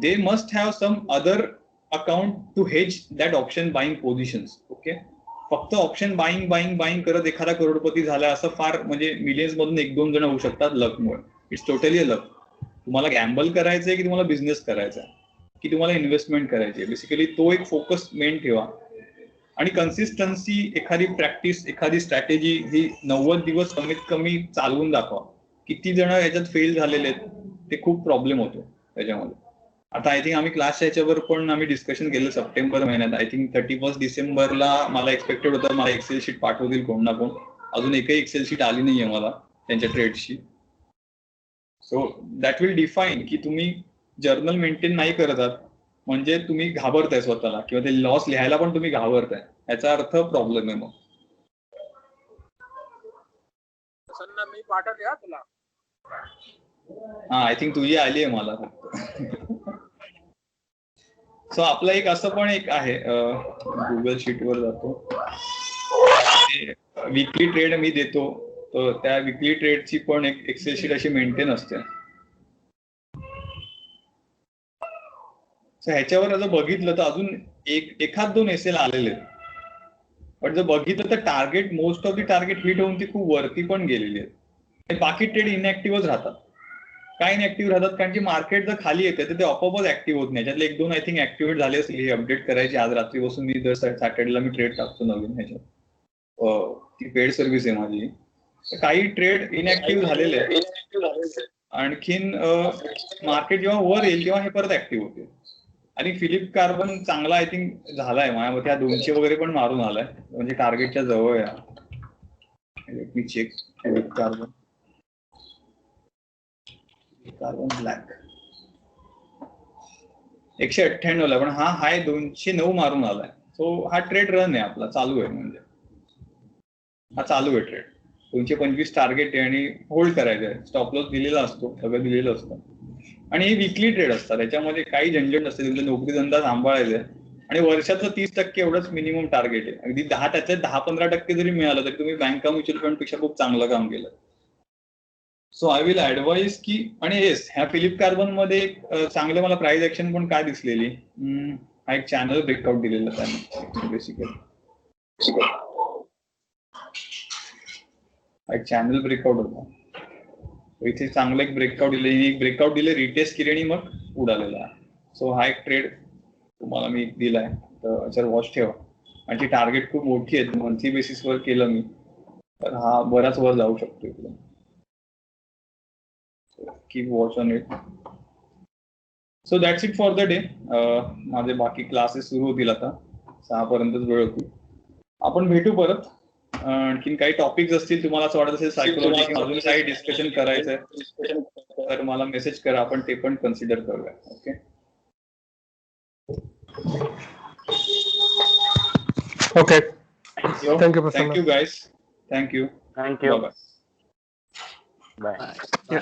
They must have some other account to hedge that option buying positions. Okay, फक्त ऑप्शन बाईंग करत एखादा करोडपती झाला असं फार म्हणजे मिलियन्स मधून 1-2 जण होऊ शकतात लकमुळे. It's totally a luck. तुम्हाला गॅम्बल करायचंय की तुम्हाला बिझनेस करायचा आहे की तुम्हाला इन्व्हेस्टमेंट करायची आहे, बेसिकली तो एक फोकस मेन ठेवा. आणि कन्सिस्टन्सी, एखादी प्रॅक्टिस, एखादी स्ट्रॅटेजी ही 90 दिवस कमीत कमी चालवून दाखवा. किती जण याच्यात फेल झालेले आहेत, ते खूप प्रॉब्लेम होतो त्याच्यामध्ये. आता आय थिंक आम्ही क्लासच्या याच्यावर पण आम्ही डिस्कशन केलं सप्टेंबर महिन्यात. आय थिंक 31 डिसेंबरला मला एक्सपेक्टेड होतं मला एक्सेल शीट पाठवतील कोण ना कोण. अजून एकही एक्सेल शीट आली नाहीये मला. त्यांच्या ट्रेडशी. सो दॅट विल डिफाईन की तुम्ही जर्नल मेंटेन नाही करत आहात म्हणजे तुम्ही घाबरताय स्वतःला किंवा ते लॉस लिहायला पण तुम्ही घाबरताय, याचा अर्थ प्रॉब्लेम आहे. मग
प्रसन्न मी पाठवते हा तुला.
हा, आय थिंक तुझी आली आहे मला फक्त. सो आपलं एक असं पण एक आहे, गुगल शीटवर जातो, विकली ट्रेड मी देतो, तर त्या विकली ट्रेडची पण एक एक्सेल शीट अशी मेंटेन असते. ह्याच्यावर जर बघितलं तर अजून एखाद दोन एसएल आलेले आहेत, पण जर बघितलं तर target, most of the target hit होऊन ती खूप वरती पण गेलेली आहेत. बाकी ट्रेड इनएक्टिव्हच राहतात. काय इनएक्टिव्ह राहतात कारण की मार्केट जर खाली येते तर ते आपोआपच ऍक्टिव्ह होत नाही. त्यातले एक दोन आय थिंक ऍक्टिव्हेट झाले असतील, ही अपडेट करायची आज रात्रीपासून. मी दर सॅटर्डेला मी ट्रेड टाकतो नवीन ह्याच्यात, ती पेड सर्व्हिस आहे माझी. काही ट्रेड इनएक्टिव्ह झालेले आहेत. आणखीन मार्केट जेव्हा वर येईल तेव्हा हे परत ऍक्टिव्ह होते. आणि फिलिप कार्बन चांगला आय थिंक झालाय माझ्यामध्ये, हा 200 वगैरे पण मारून आलाय, म्हणजे टार्गेटच्या जवळ आहे. Let me check. Phillips carbon black 198 ला, पण हा हाय 209 मारून आलाय. सो हा ट्रेड रन आहे आपला, चालू आहे. म्हणजे हा चालू आहे ट्रेड. 225 टार्गेट आहे आणि होल्ड करायचं आहे. स्टॉप लॉस दिलेला असतो, सगळं दिलेलं असतं. आणि हे विकली ट्रेड असतात, त्याच्यामध्ये काही झंझट नसते. तुमचा नोकरी धंदा सांभाळायचा आहे आणि वर्षाचं 30% एवढंच मिनिमम टार्गेट आहे. अगदी 10% जरी मिळालं तरी तुम्ही बँका म्युच्युअल फंड पेक्षा खूप चांगलं काम केलं. सो आय विल ऍडवाइज की, आणि येस, ह्या फिलिप कार्बन मध्ये चांगलं मला प्राइस ऍक्शन पण काय दिसलेली, हा एक चॅनल ब्रेकआउट दिलेला त्याने. बेसिकली एक चॅनल ब्रेकआउट होता, इथे चांगलं एक ब्रेकआउट दिले, एक ब्रेकआउट दिले, रिटेस्ट केली आणि मग उडालेला आहे. सो हा एक ट्रेड तुम्हाला मी दिलाय, तर याच्यावर वॉच ठेवा. आणि ती टार्गेट खूप मोठी आहे, मंथली बेसिसवर केलं मी तर हा बराच वर जाऊ शकतो इकडे. Keep watch on it. So that's it for the day. माझे बाकी क्लासेस सुरू होतील आता, 6 पर्यंतच वेळ होती. आपण भेटू परत. आणखीन काही टॉपिक्स असतील, तुम्हाला असं वाटत असेल सायकोलॉजी किंवा अजून काही डिस्कशन करायचंय तर मला मेसेज करा, आपण ते पण कन्सिडर करूया. Okay,
okay. Thank you
thank you guys. Thank you.
Thank you.
Bye.
Bye.
Yeah.